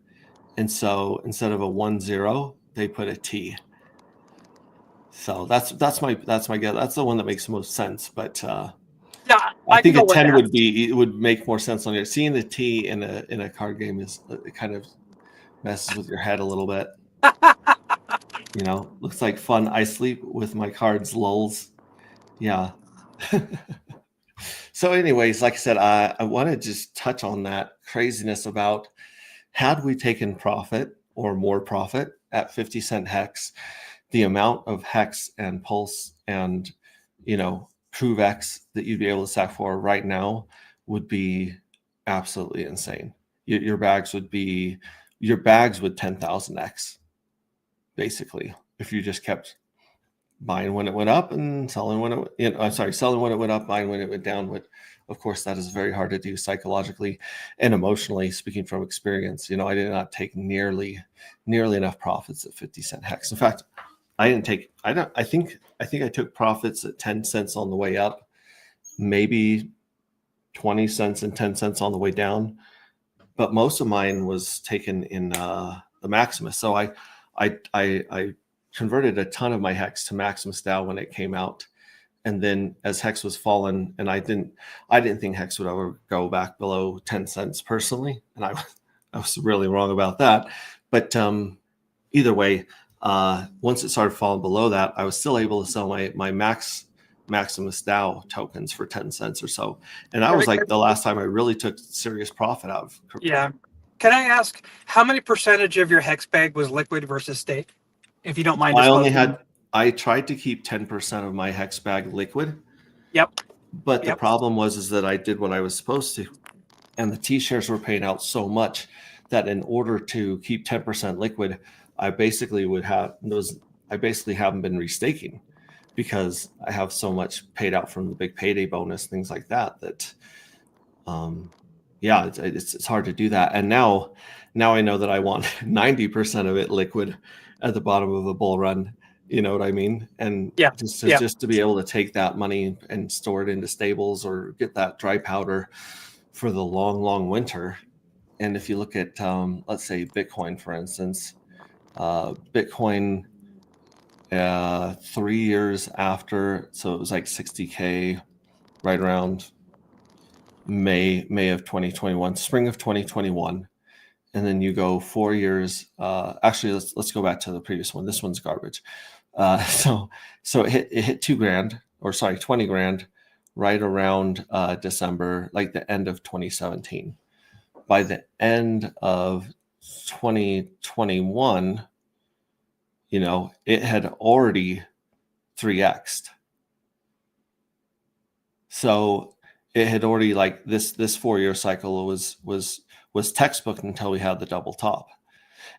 Speaker 2: and so instead of a 1-0, they put a T. So that's my guess. That's the one that makes the most sense. But
Speaker 3: Yeah,
Speaker 2: I
Speaker 3: can
Speaker 2: think
Speaker 3: go
Speaker 2: a
Speaker 3: with
Speaker 2: 10
Speaker 3: that.
Speaker 2: would make more sense on your seeing the T in a card game is it kind of messes with your head a little bit. Looks like fun. I sleep with my cards, lulls. Yeah. So, anyways, like I said, I want to just touch on that craziness about had we taken profit or more profit at 50-cent hex, the amount of hex and pulse and ProveX that you'd be able to stack for right now would be absolutely insane. Your bags would 10,000x basically if you just kept buying when it went up and selling when selling when it went up, buying when it went down. But of course, that is very hard to do psychologically and emotionally. Speaking from experience, I did not take nearly enough profits at 50-cent hex. In fact, I didn't take. I think I took profits at 10 cents on the way up, maybe 20 cents and 10 cents on the way down. But most of mine was taken in the Maximus. So I converted a ton of my hex to Maximus DAO when it came out, and then as hex was falling, and I didn't think hex would ever go back below 10 cents personally, and I was really wrong about that. But either way, once it started falling below that, I was still able to sell my Maximus DAO tokens for 10 cents or so, and that was like the last time I really took serious profit out of crypto.
Speaker 3: Yeah. Can I ask how many percentage of your hex bag was liquid versus stake? If you don't mind disclosing.
Speaker 2: I tried to keep 10% of my hex bag liquid.
Speaker 3: Yep.
Speaker 2: But the problem was that I did what I was supposed to. And the T-shares were paying out so much that in order to keep 10% liquid, I basically haven't been restaking because I have so much paid out from the big payday bonus, things like that, it's hard to do that. And now I know that I want 90% of it liquid at the bottom of a bull run. You know what I mean? And just to be able to take that money and store it into stables or get that dry powder for the long, long winter. And if you look at, let's say Bitcoin, for instance, Bitcoin 3 years after, so it was like 60K right around May of 2021, spring of 2021. And then you go 4 years. Actually, let's go back to the previous one. This one's garbage. So it hit $20 grand right around December, like the end of 2017. By the end of 2021, it had already 3x'd. So it had already, like, this 4-year cycle was textbook until we had the double top.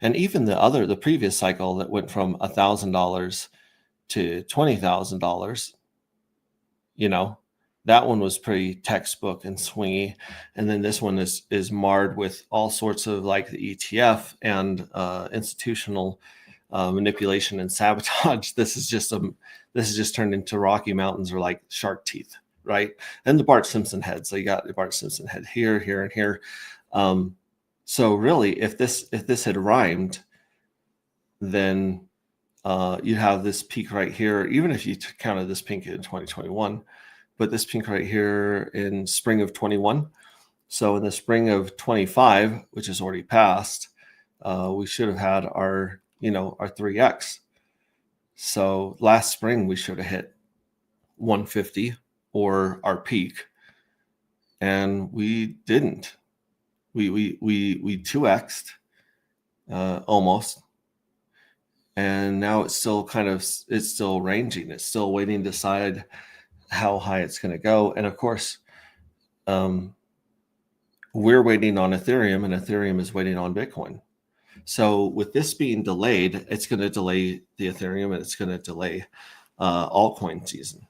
Speaker 2: And even the previous cycle that went from $1,000 to $20,000, that one was pretty textbook and swingy. And then this one is marred with all sorts of, like, the ETF and institutional manipulation and sabotage. This is just turned into Rocky Mountains or like shark teeth, right? And the Bart Simpson head. So you got the Bart Simpson head here, and here. So really, if this had rhymed, then you have this peak right here. Even if you counted this peak in 2021, but this peak right here in spring of 21. So in the spring of 25, which is already passed, we should have had our 3x. So last spring we should have hit 150 or our peak, and we didn't. We 2x'd almost, and now it's still ranging. It's still waiting to decide how high it's going to go. And of course, we're waiting on Ethereum, and Ethereum is waiting on Bitcoin. So with this being delayed, it's going to delay the Ethereum, and it's going to delay altcoin season.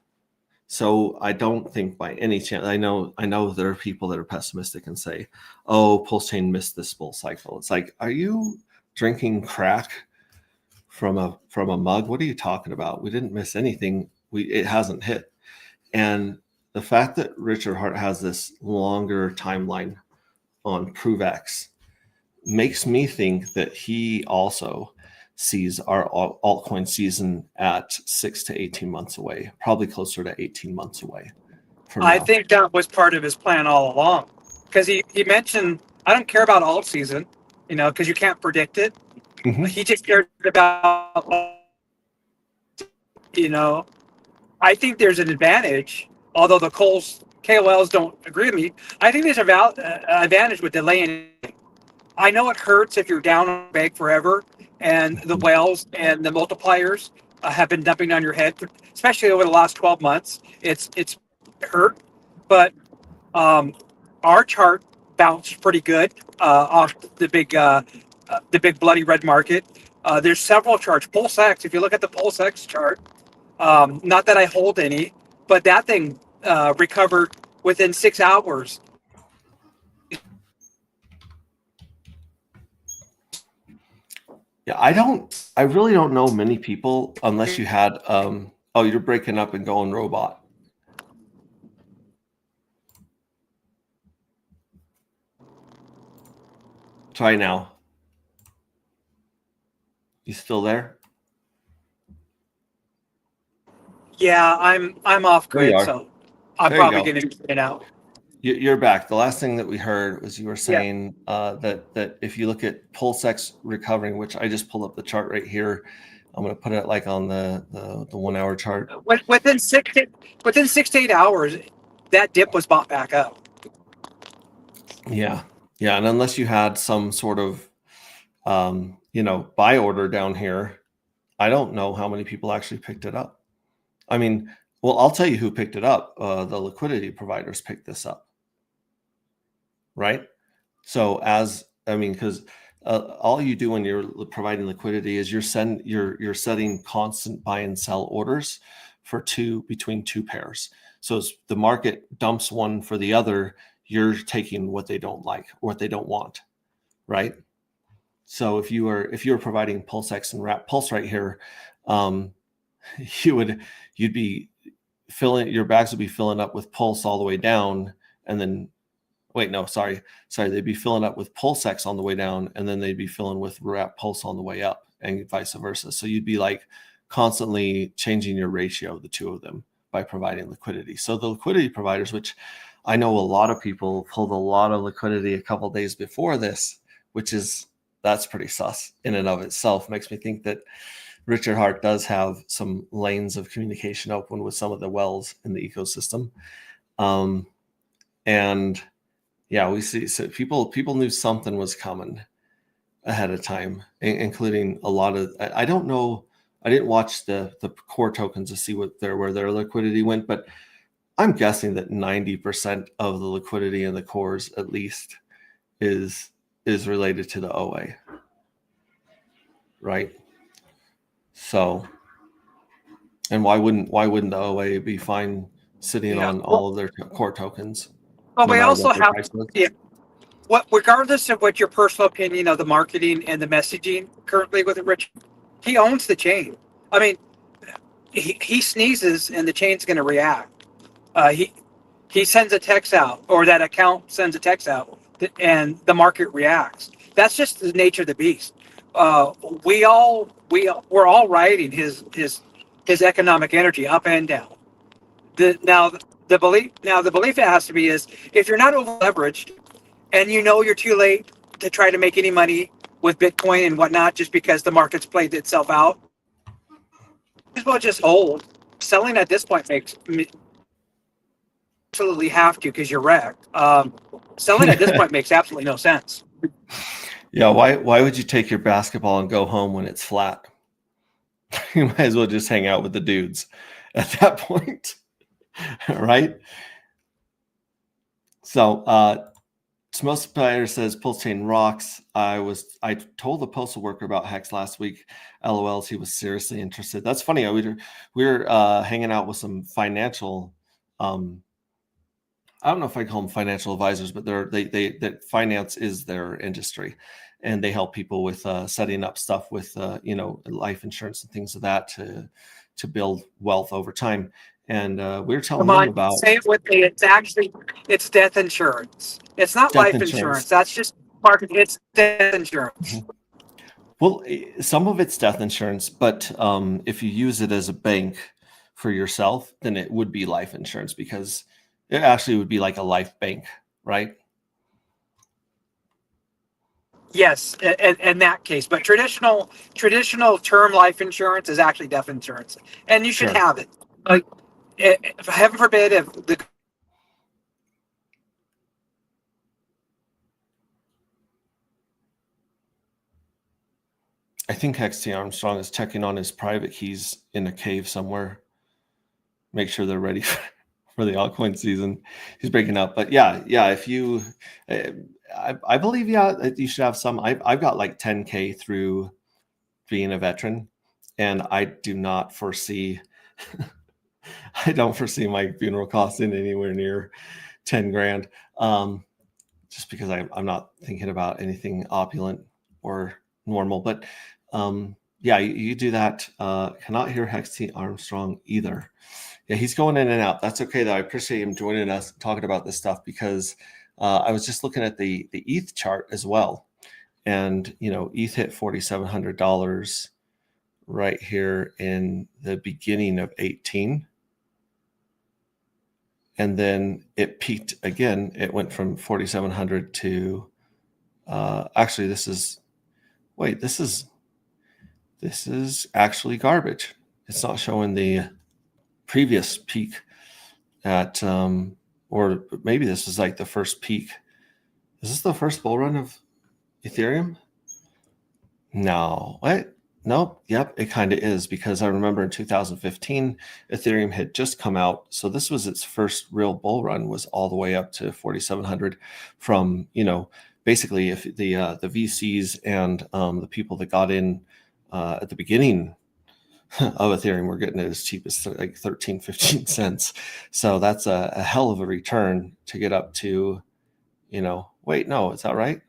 Speaker 2: So I don't think by any chance, I know there are people that are pessimistic and say, oh, Pulse Chain missed this bull cycle. It's like, are you drinking crack from a mug? What are you talking about? We didn't miss anything. It hasn't hit. And the fact that Richard Hart has this longer timeline on ProveX makes me think that he also sees our altcoin season at 6 to 18 months away, probably closer to 18 months away from now.
Speaker 3: I think that was part of his plan all along, because he mentioned, I don't care about alt season, because you can't predict it.
Speaker 2: Mm-hmm.
Speaker 3: He just cared about, I think there's an advantage, although the KOLs don't agree with me. I think there's an advantage with delaying. I know it hurts if you're down on bag forever, and the whales and the multipliers have been dumping on your head, especially over the last 12 months. It's hurt, but our chart bounced pretty good off the big bloody red market. There's several charts. PulseX, if you look at the PulseX chart, not that I hold any, but that thing recovered within 6 hours.
Speaker 2: Yeah, I really don't know many people unless you had, oh, you're breaking up and going robot. Try now. You still there?
Speaker 3: Yeah, I'm off grid, so I'm probably going to get out.
Speaker 2: You're back. The last thing that we heard was you were saying that if you look at PulseX recovering, which I just pulled up the chart right here, I'm going to put it like on the 1 hour chart.
Speaker 3: Within 6 to 8 hours, that dip was bought back up.
Speaker 2: Yeah, and unless you had some sort of buy order down here, I don't know how many people actually picked it up. I mean, well, I'll tell you who picked it up. The liquidity providers picked this up. Right. So because all you do when you're providing liquidity is you're setting constant buy and sell orders for between two pairs. So as the market dumps one for the other, you're taking what they don't like or what they don't want. Right. So if you were providing PulseX and Wrap Pulse right here, you'd be filling, your bags would be filling up with Pulse all the way down, and then they'd be filling up with PulseX on the way down, and then they'd be filling with Wrap Pulse on the way up, and vice versa. So you'd be like constantly changing your ratio, the two of them, by providing liquidity. So the liquidity providers, which I know a lot of people pulled a lot of liquidity a couple of days before this, that's pretty sus in and of itself. Makes me think that Richard Hart does have some lanes of communication open with some of the wells in the ecosystem. And yeah, we see, so people knew something was coming ahead of time, including a lot of, I don't know, I didn't watch the core tokens to see where their liquidity went, but I'm guessing that 90% of the liquidity in the cores at least is related to the OA, right? So, and why wouldn't the OA be fine sitting on all of their core tokens?
Speaker 3: Well, we also have, regardless of what your personal opinion of the marketing and the messaging currently with Rich, he owns the chain. I mean, he sneezes and the chain's going to react. He sends a text out, or that account sends a text out, and the market reacts. That's just the nature of the beast. We're all riding his economic energy up and down. The belief it has to be is, if you're not over leveraged and you're too late to try to make any money with Bitcoin and whatnot, just because the market's played itself out, as well just hold. Selling at this point makes absolutely have to, because you're wrecked. Selling at this point makes absolutely no sense.
Speaker 2: Yeah, why would you take your basketball and go home when it's flat? You might as well just hang out with the dudes at that point. Right? So Smoke Spider says Pulse Chain rocks. I told the postal worker about Hex last week. LOLs, he was seriously interested. That's funny. We were hanging out with some financial I don't know if I call them financial advisors, but that finance is their industry, and they help people with setting up stuff with life insurance and things of that to build wealth over time. And we were telling them about.
Speaker 3: Say it with me. It's death insurance. It's not life insurance. That's just market. It's death insurance.
Speaker 2: Well, some of it's death insurance, but if you use it as a bank for yourself, then it would be life insurance because it actually would be like a life bank, right?
Speaker 3: Yes, in that case, but traditional term life insurance is actually death insurance, and you should
Speaker 2: Sure.
Speaker 3: have it. Like, heaven forbid, if the
Speaker 2: I think XT Armstrong is checking on his private keys in a cave somewhere. Make sure they're ready for the altcoin season. He's breaking up, but yeah. If you, I believe, that you should have some. I've got like 10K through being a veteran, and I do not foresee. I don't foresee my funeral costing anywhere near 10 grand. Just because I'm not thinking about anything opulent or normal, but yeah, you do that. Cannot hear Hexty Armstrong either. Yeah, he's going in and out. That's okay though. I appreciate him joining us talking about this stuff because I was just looking at the ETH chart as well, and ETH hit $4,700 right here in the beginning of 18. And then it peaked again. It went from 4,700 to actually this is actually garbage. It's not showing the previous peak at or maybe this is like the first peak. Is this the first bull run of Ethereum? No. What? Nope. Yep, it kind of is because I remember in 2015 Ethereum had just come out, so this was its first real bull run, was all the way up to 4,700 from basically if the VCs and the people that got in at the beginning of Ethereum were getting it as cheap as like 13, 15 cents. So that's a hell of a return to get up to, wait, no, is that right?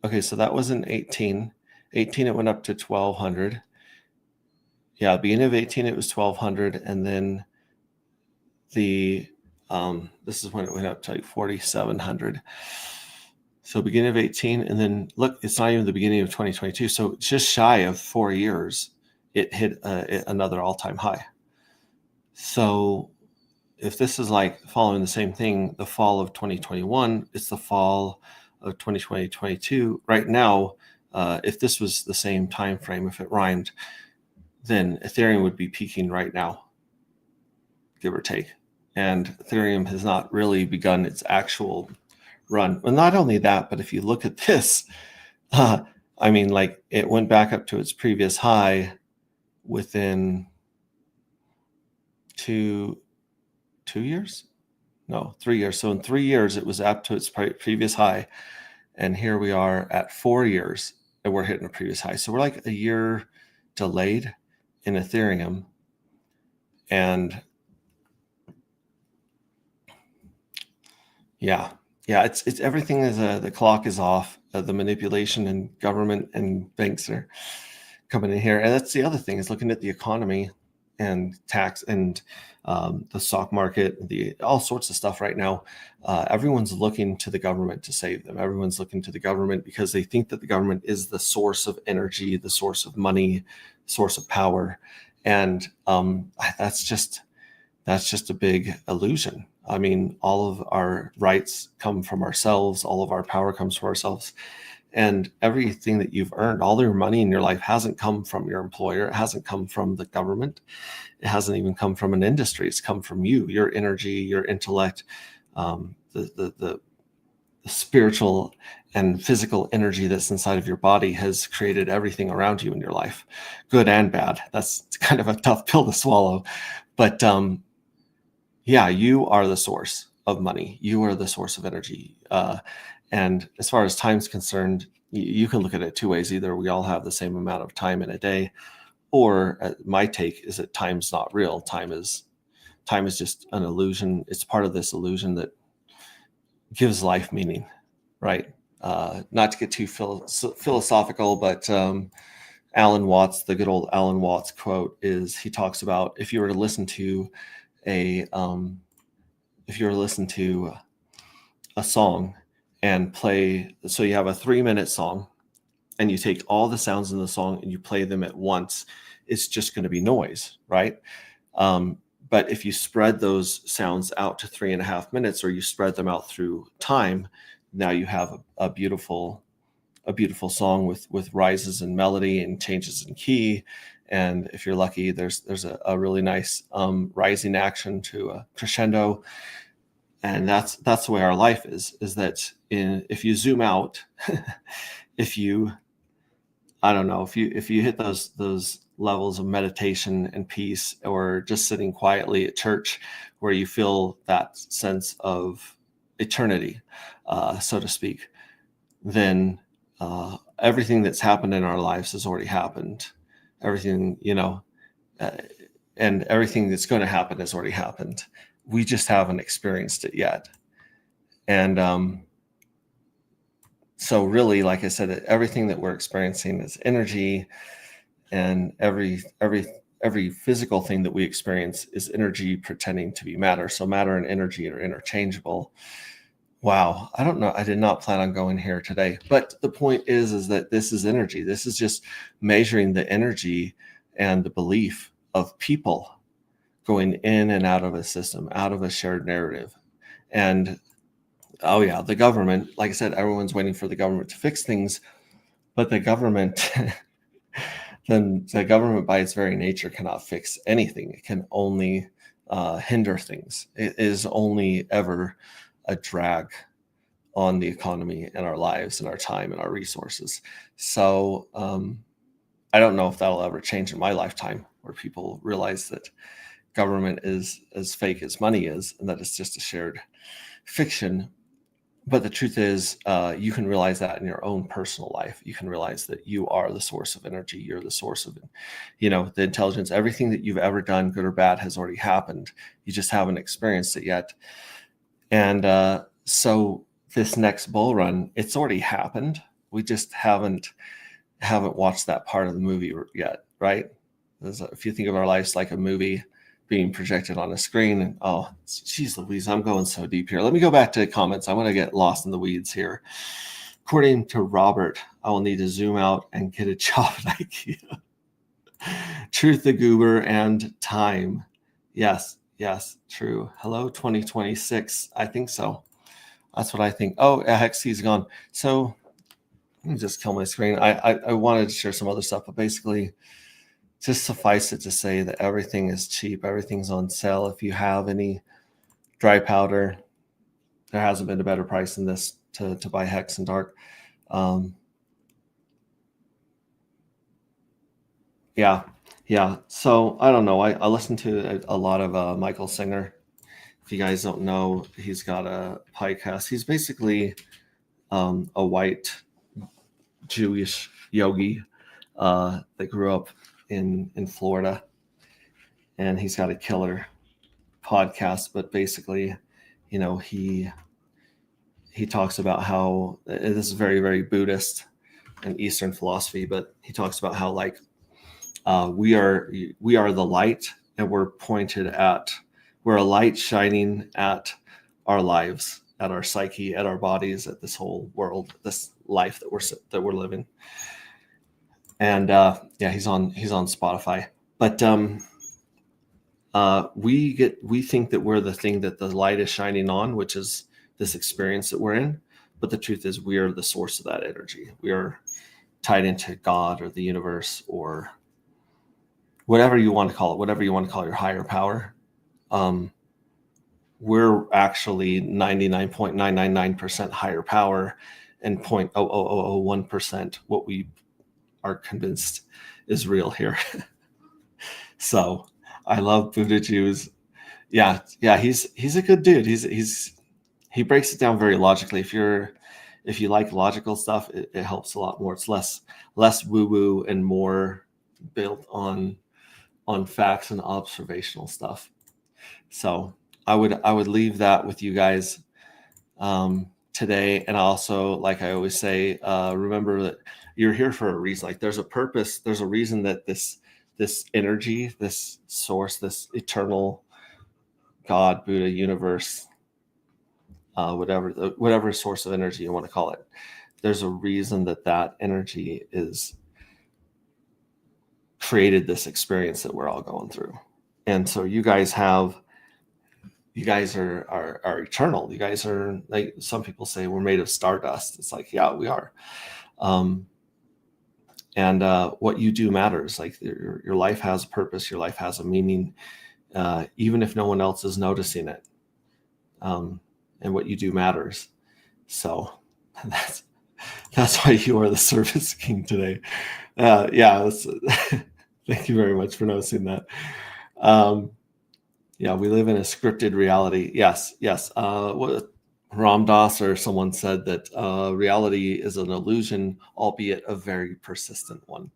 Speaker 2: Okay, so that was in 18. 18, it went up to 1,200. Yeah, beginning of 18, it was 1,200. And then this is when it went up to like 4,700. So beginning of 18, and then look, it's not even the beginning of 2022. So just shy of 4 years, it hit another all-time high. So if this is like following the same thing, the fall of 2021, it's the fall of 2022. Right now, if this was the same time frame, if it rhymed, then Ethereum would be peaking right now, give or take. And Ethereum has not really begun its actual run. Well, not only that, but if you look at this, I mean, like it went back up to its previous high within 2 years? No, 3 years. So in 3 years, it was up to its previous high. And here we are at 4 years and we're hitting a previous high. So we're like a year delayed in Ethereum. And yeah, it's everything is the clock is off. The manipulation and government and banks are coming in here. And that's the other thing is looking at the economy and tax and the stock market, all sorts of stuff right now. Everyone's looking to the government to save them. Everyone's looking to the government because they think that the government is the source of energy, the source of money, source of power. And that's just a big illusion. I mean, all of our rights come from ourselves. All of our power comes from ourselves. And everything that you've earned, all your money in your life hasn't come from your employer. It hasn't come from the government. It hasn't even come from an industry. It's come from you, your energy, your intellect, the spiritual and physical energy that's inside of your body has created everything around you in your life, good and bad. That's kind of a tough pill to swallow. But yeah, you are the source of money. You are the source of energy. And as far as time's concerned, you can look at it two ways. Either we all have the same amount of time in a day, or my take is that time's not real. Time is just an illusion. It's part of this illusion that gives life meaning, right? Not to get too philosophical, but Alan Watts, the good old Alan Watts quote is, he talks about if you were to listen to a song and play, so you have a 3-minute song and you take all the sounds in the song and you play them at once, it's just going to be noise, right? But if you spread those sounds out to 3.5 minutes, or you spread them out through time, now you have a beautiful song with rises in melody and changes in key. And if you're lucky, there's a really nice rising action to a crescendo. And that's the way our life is that if you zoom out, if you hit those levels of meditation and peace, or just sitting quietly at church where you feel that sense of eternity, so to speak, then everything that's happened in our lives has already happened. Everything, and everything that's going to happen has already happened. We just haven't experienced it yet. And so really, like I said, everything that we're experiencing is energy, and every physical thing that we experience is energy pretending to be matter. So matter and energy are interchangeable. Wow. I don't know. I did not plan on going here today, but the point is that this is energy. This is just measuring the energy and the belief of people going in and out of a system, out of a shared narrative. And oh yeah, the government, like I said, everyone's waiting for the government to fix things, but the government, then the government by its very nature cannot fix anything. It can only hinder things. It is only ever a drag on the economy and our lives and our time and our resources. So I don't know if that'll ever change in my lifetime, where people realize that government is as fake as money is, and that it's just a shared fiction. But the truth is, you can realize that in your own personal life. You can realize that you are the source of energy. You're the source of, the intelligence. Everything that you've ever done, good or bad, has already happened. You just haven't experienced it yet. And so this next bull run, it's already happened. We just haven't watched that part of the movie yet, right? If you think of our lives like a movie being projected on a screen, and oh, geez Louise, I'm going so deep here. Let me go back to the comments. I'm going to get lost in the weeds here. According to Robert, I will need to zoom out and get a job at IKEA. Truth the Goober and time. Yes, true. Hello, 2026. I think so. That's what I think. Oh, Hexy's gone. So let me just kill my screen. I wanted to share some other stuff, but basically, just suffice it to say that everything is cheap. Everything's on sale. If you have any dry powder, there hasn't been a better price than this to buy Hex and Dark. Yeah. So I don't know. I listen to a lot of Michael Singer. If you guys don't know, he's got a podcast. He's basically a white Jewish yogi that grew up in Florida, and he's got a killer podcast. But basically, he talks about how this is very, very Buddhist and Eastern philosophy, but he talks about how we are the light, and we're a light shining at our lives, at our psyche, at our bodies, at this whole world, this life that we're living. And he's on Spotify. But we think that we're the thing that the light is shining on, which is this experience that we're in. But the truth is, we are the source of that energy. We are tied into God or the universe, or whatever you want to call it, whatever you want to call your higher power. We're actually 99.999% higher power, and 0.00001% what we are convinced is real here. So I love Buddha Jews. Yeah, he's a good dude. He breaks it down very logically. If you like logical stuff, it helps a lot more. It's less woo-woo and more built on facts and observational stuff. So I would leave that with you guys today. And also, like I always say, remember that you're here for a reason. Like, there's a purpose. There's a reason that this energy, this source, this eternal God, Buddha, universe, whatever source of energy you want to call it, there's a reason that energy is created this experience that we're all going through. And so you guys are eternal. You guys are, like some people say, we're made of stardust. It's like, yeah, we are. And what you do matters. Like your life has a purpose. Your life has a meaning, even if no one else is noticing it. And what you do matters. So that's why you are the service king today. Thank you very much for noticing that. We live in a scripted reality. Yes. What Ram Dass or someone said that reality is an illusion, albeit a very persistent one.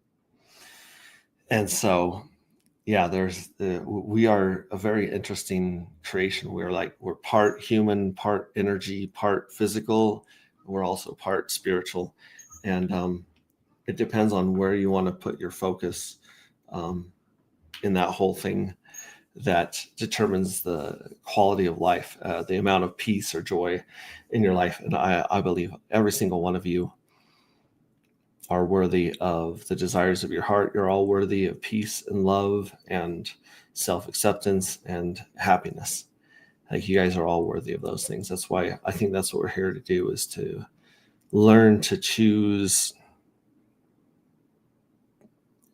Speaker 2: And so, we are a very interesting creation. We're part human, part energy, part physical. We're also part spiritual. And it depends on where you want to put your focus in that whole thing that determines the quality of life, the amount of peace or joy in your life. And I believe every single one of you are worthy of the desires of your heart. You're all worthy of peace and love and self-acceptance and happiness. Like, you guys are all worthy of those things. That's why I think that's what we're here to do, is to learn to choose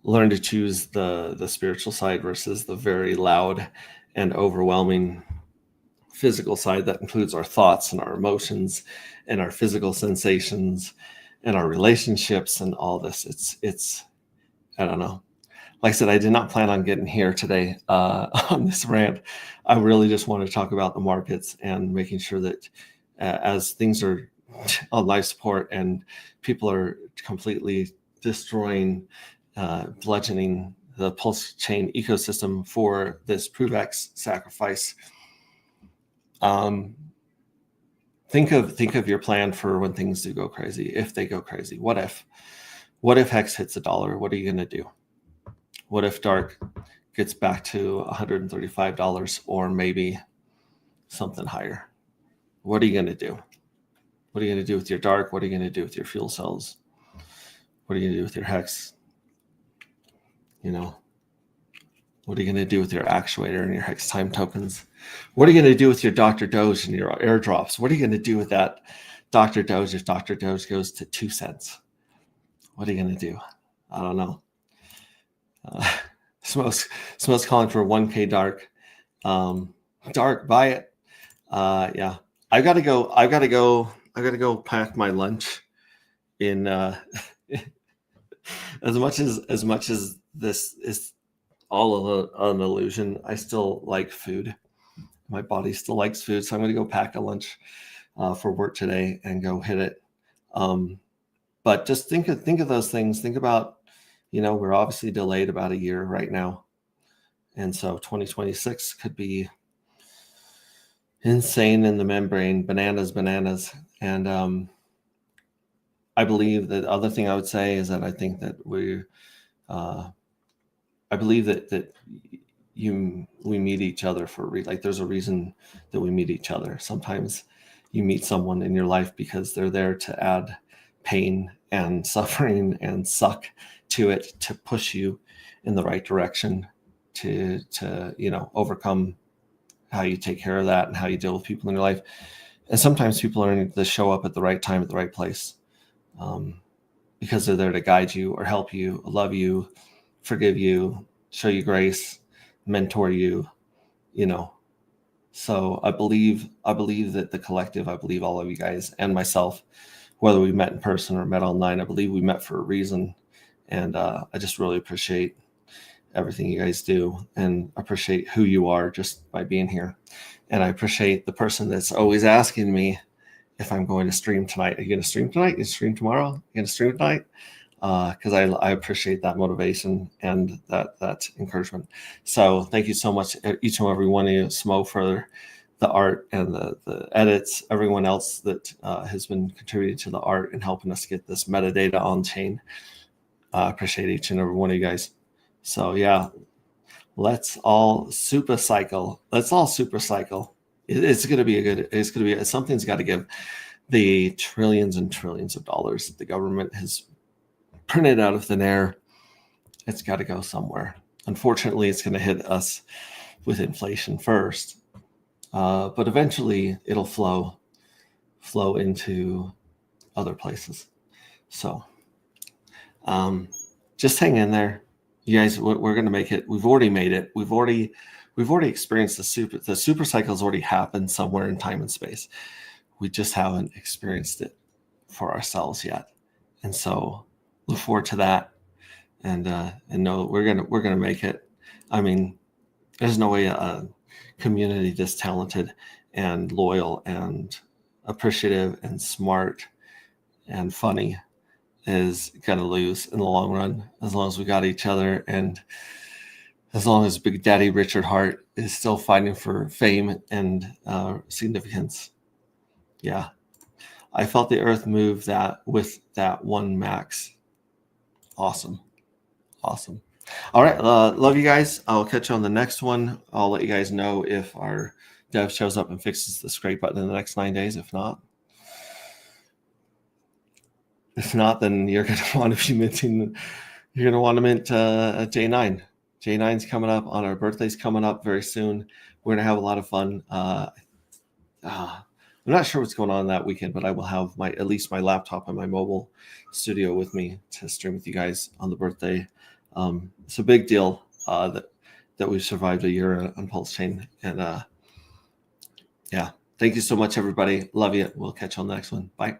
Speaker 2: the spiritual side versus the very loud and overwhelming physical side that includes our thoughts and our emotions and our physical sensations and our relationships and all this. It's I don't know. Like I said, I did not plan on getting here today on this rant. I really just want to talk about the markets and making sure that as things are on life support and people are completely destroying, bludgeoning the pulse chain ecosystem for this ProveX sacrifice. Think of your plan for when things do go crazy. If they go crazy, what if Hex hits $1? What are you going to do? What if Dark gets back to $135 or maybe something higher? What are you going to do? What are you going to do with your Dark? What are you going to do with your fuel cells? What are you going to do with your Hex? What are you going to do with your actuator and your Hex time tokens? What are you going to do with your Dr. Doge and your airdrops? What are you going to do with that Dr. Doge if Dr. Doge goes to 2 cents? What are you going to do? I don't know. Smoke's calling for 1K Dark. Dark, buy it. I gotta go pack my lunch in as much as this is all an illusion. I still like food. My body still likes food, so I'm going to go pack a lunch for work today and go hit it. But just think of those things. Think about, we're obviously delayed about a year right now, and so 2026 could be insane in the membrane, bananas. And I believe that the other thing I would say is that I think that I believe that we meet each other for there's a reason that we meet each other. Sometimes you meet someone in your life because they're there to add pain and suffering and suck to it, to push you in the right direction, to overcome how you take care of that and how you deal with people in your life. And sometimes people are to show up at the right time at the right place, because they're there to guide you or help you, love you, forgive you, show you grace, mentor you, So I believe that the collective, I believe all of you guys and myself, whether we met in person or met online, I believe we met for a reason. And I just really appreciate everything you guys do, and appreciate who you are just by being here. And I appreciate the person that's always asking me if I'm going to stream tonight. Are you going to stream tonight? You stream tomorrow? You going to stream tonight? Because I appreciate that motivation and that encouragement. So thank you so much, each and every one of you, Smo, for the art and the edits, everyone else that has been contributing to the art and helping us get this metadata on chain. I appreciate each and every one of you guys. So let's all super cycle. It's going to be something's got to give. the trillions and trillions of dollars that the government has printed out of thin air, it's got to go somewhere. Unfortunately, it's going to hit us with inflation first, but eventually it'll flow into other places. So just hang in there, you guys. We're going to make it. We've already made it. We've already experienced the super cycle's already happened somewhere in time and space. We just haven't experienced it for ourselves yet, and so look forward to that. And know we're gonna make it. I mean, there's no way a community this talented and loyal and appreciative and smart and funny is gonna lose in the long run, as long as we got each other, and as long as Big Daddy Richard Hart is still fighting for fame and significance. Yeah, I felt the earth move that with that one max. Awesome. All right, love you guys. I'll catch you on the next one. I'll let you guys know if our dev shows up and fixes the scrape button in the next 9 days. If not, then you're going to want to be minting. You're going to want to mint J9. J9's coming up on our birthdays, coming up very soon. We're going to have a lot of fun. I'm not sure what's going on that weekend, but I will have at least my laptop and my mobile studio with me to stream with you guys on the birthday. It's a big deal that we've survived a year on Pulse Chain. And yeah, thank you so much, everybody. Love you. We'll catch you on the next one. Bye.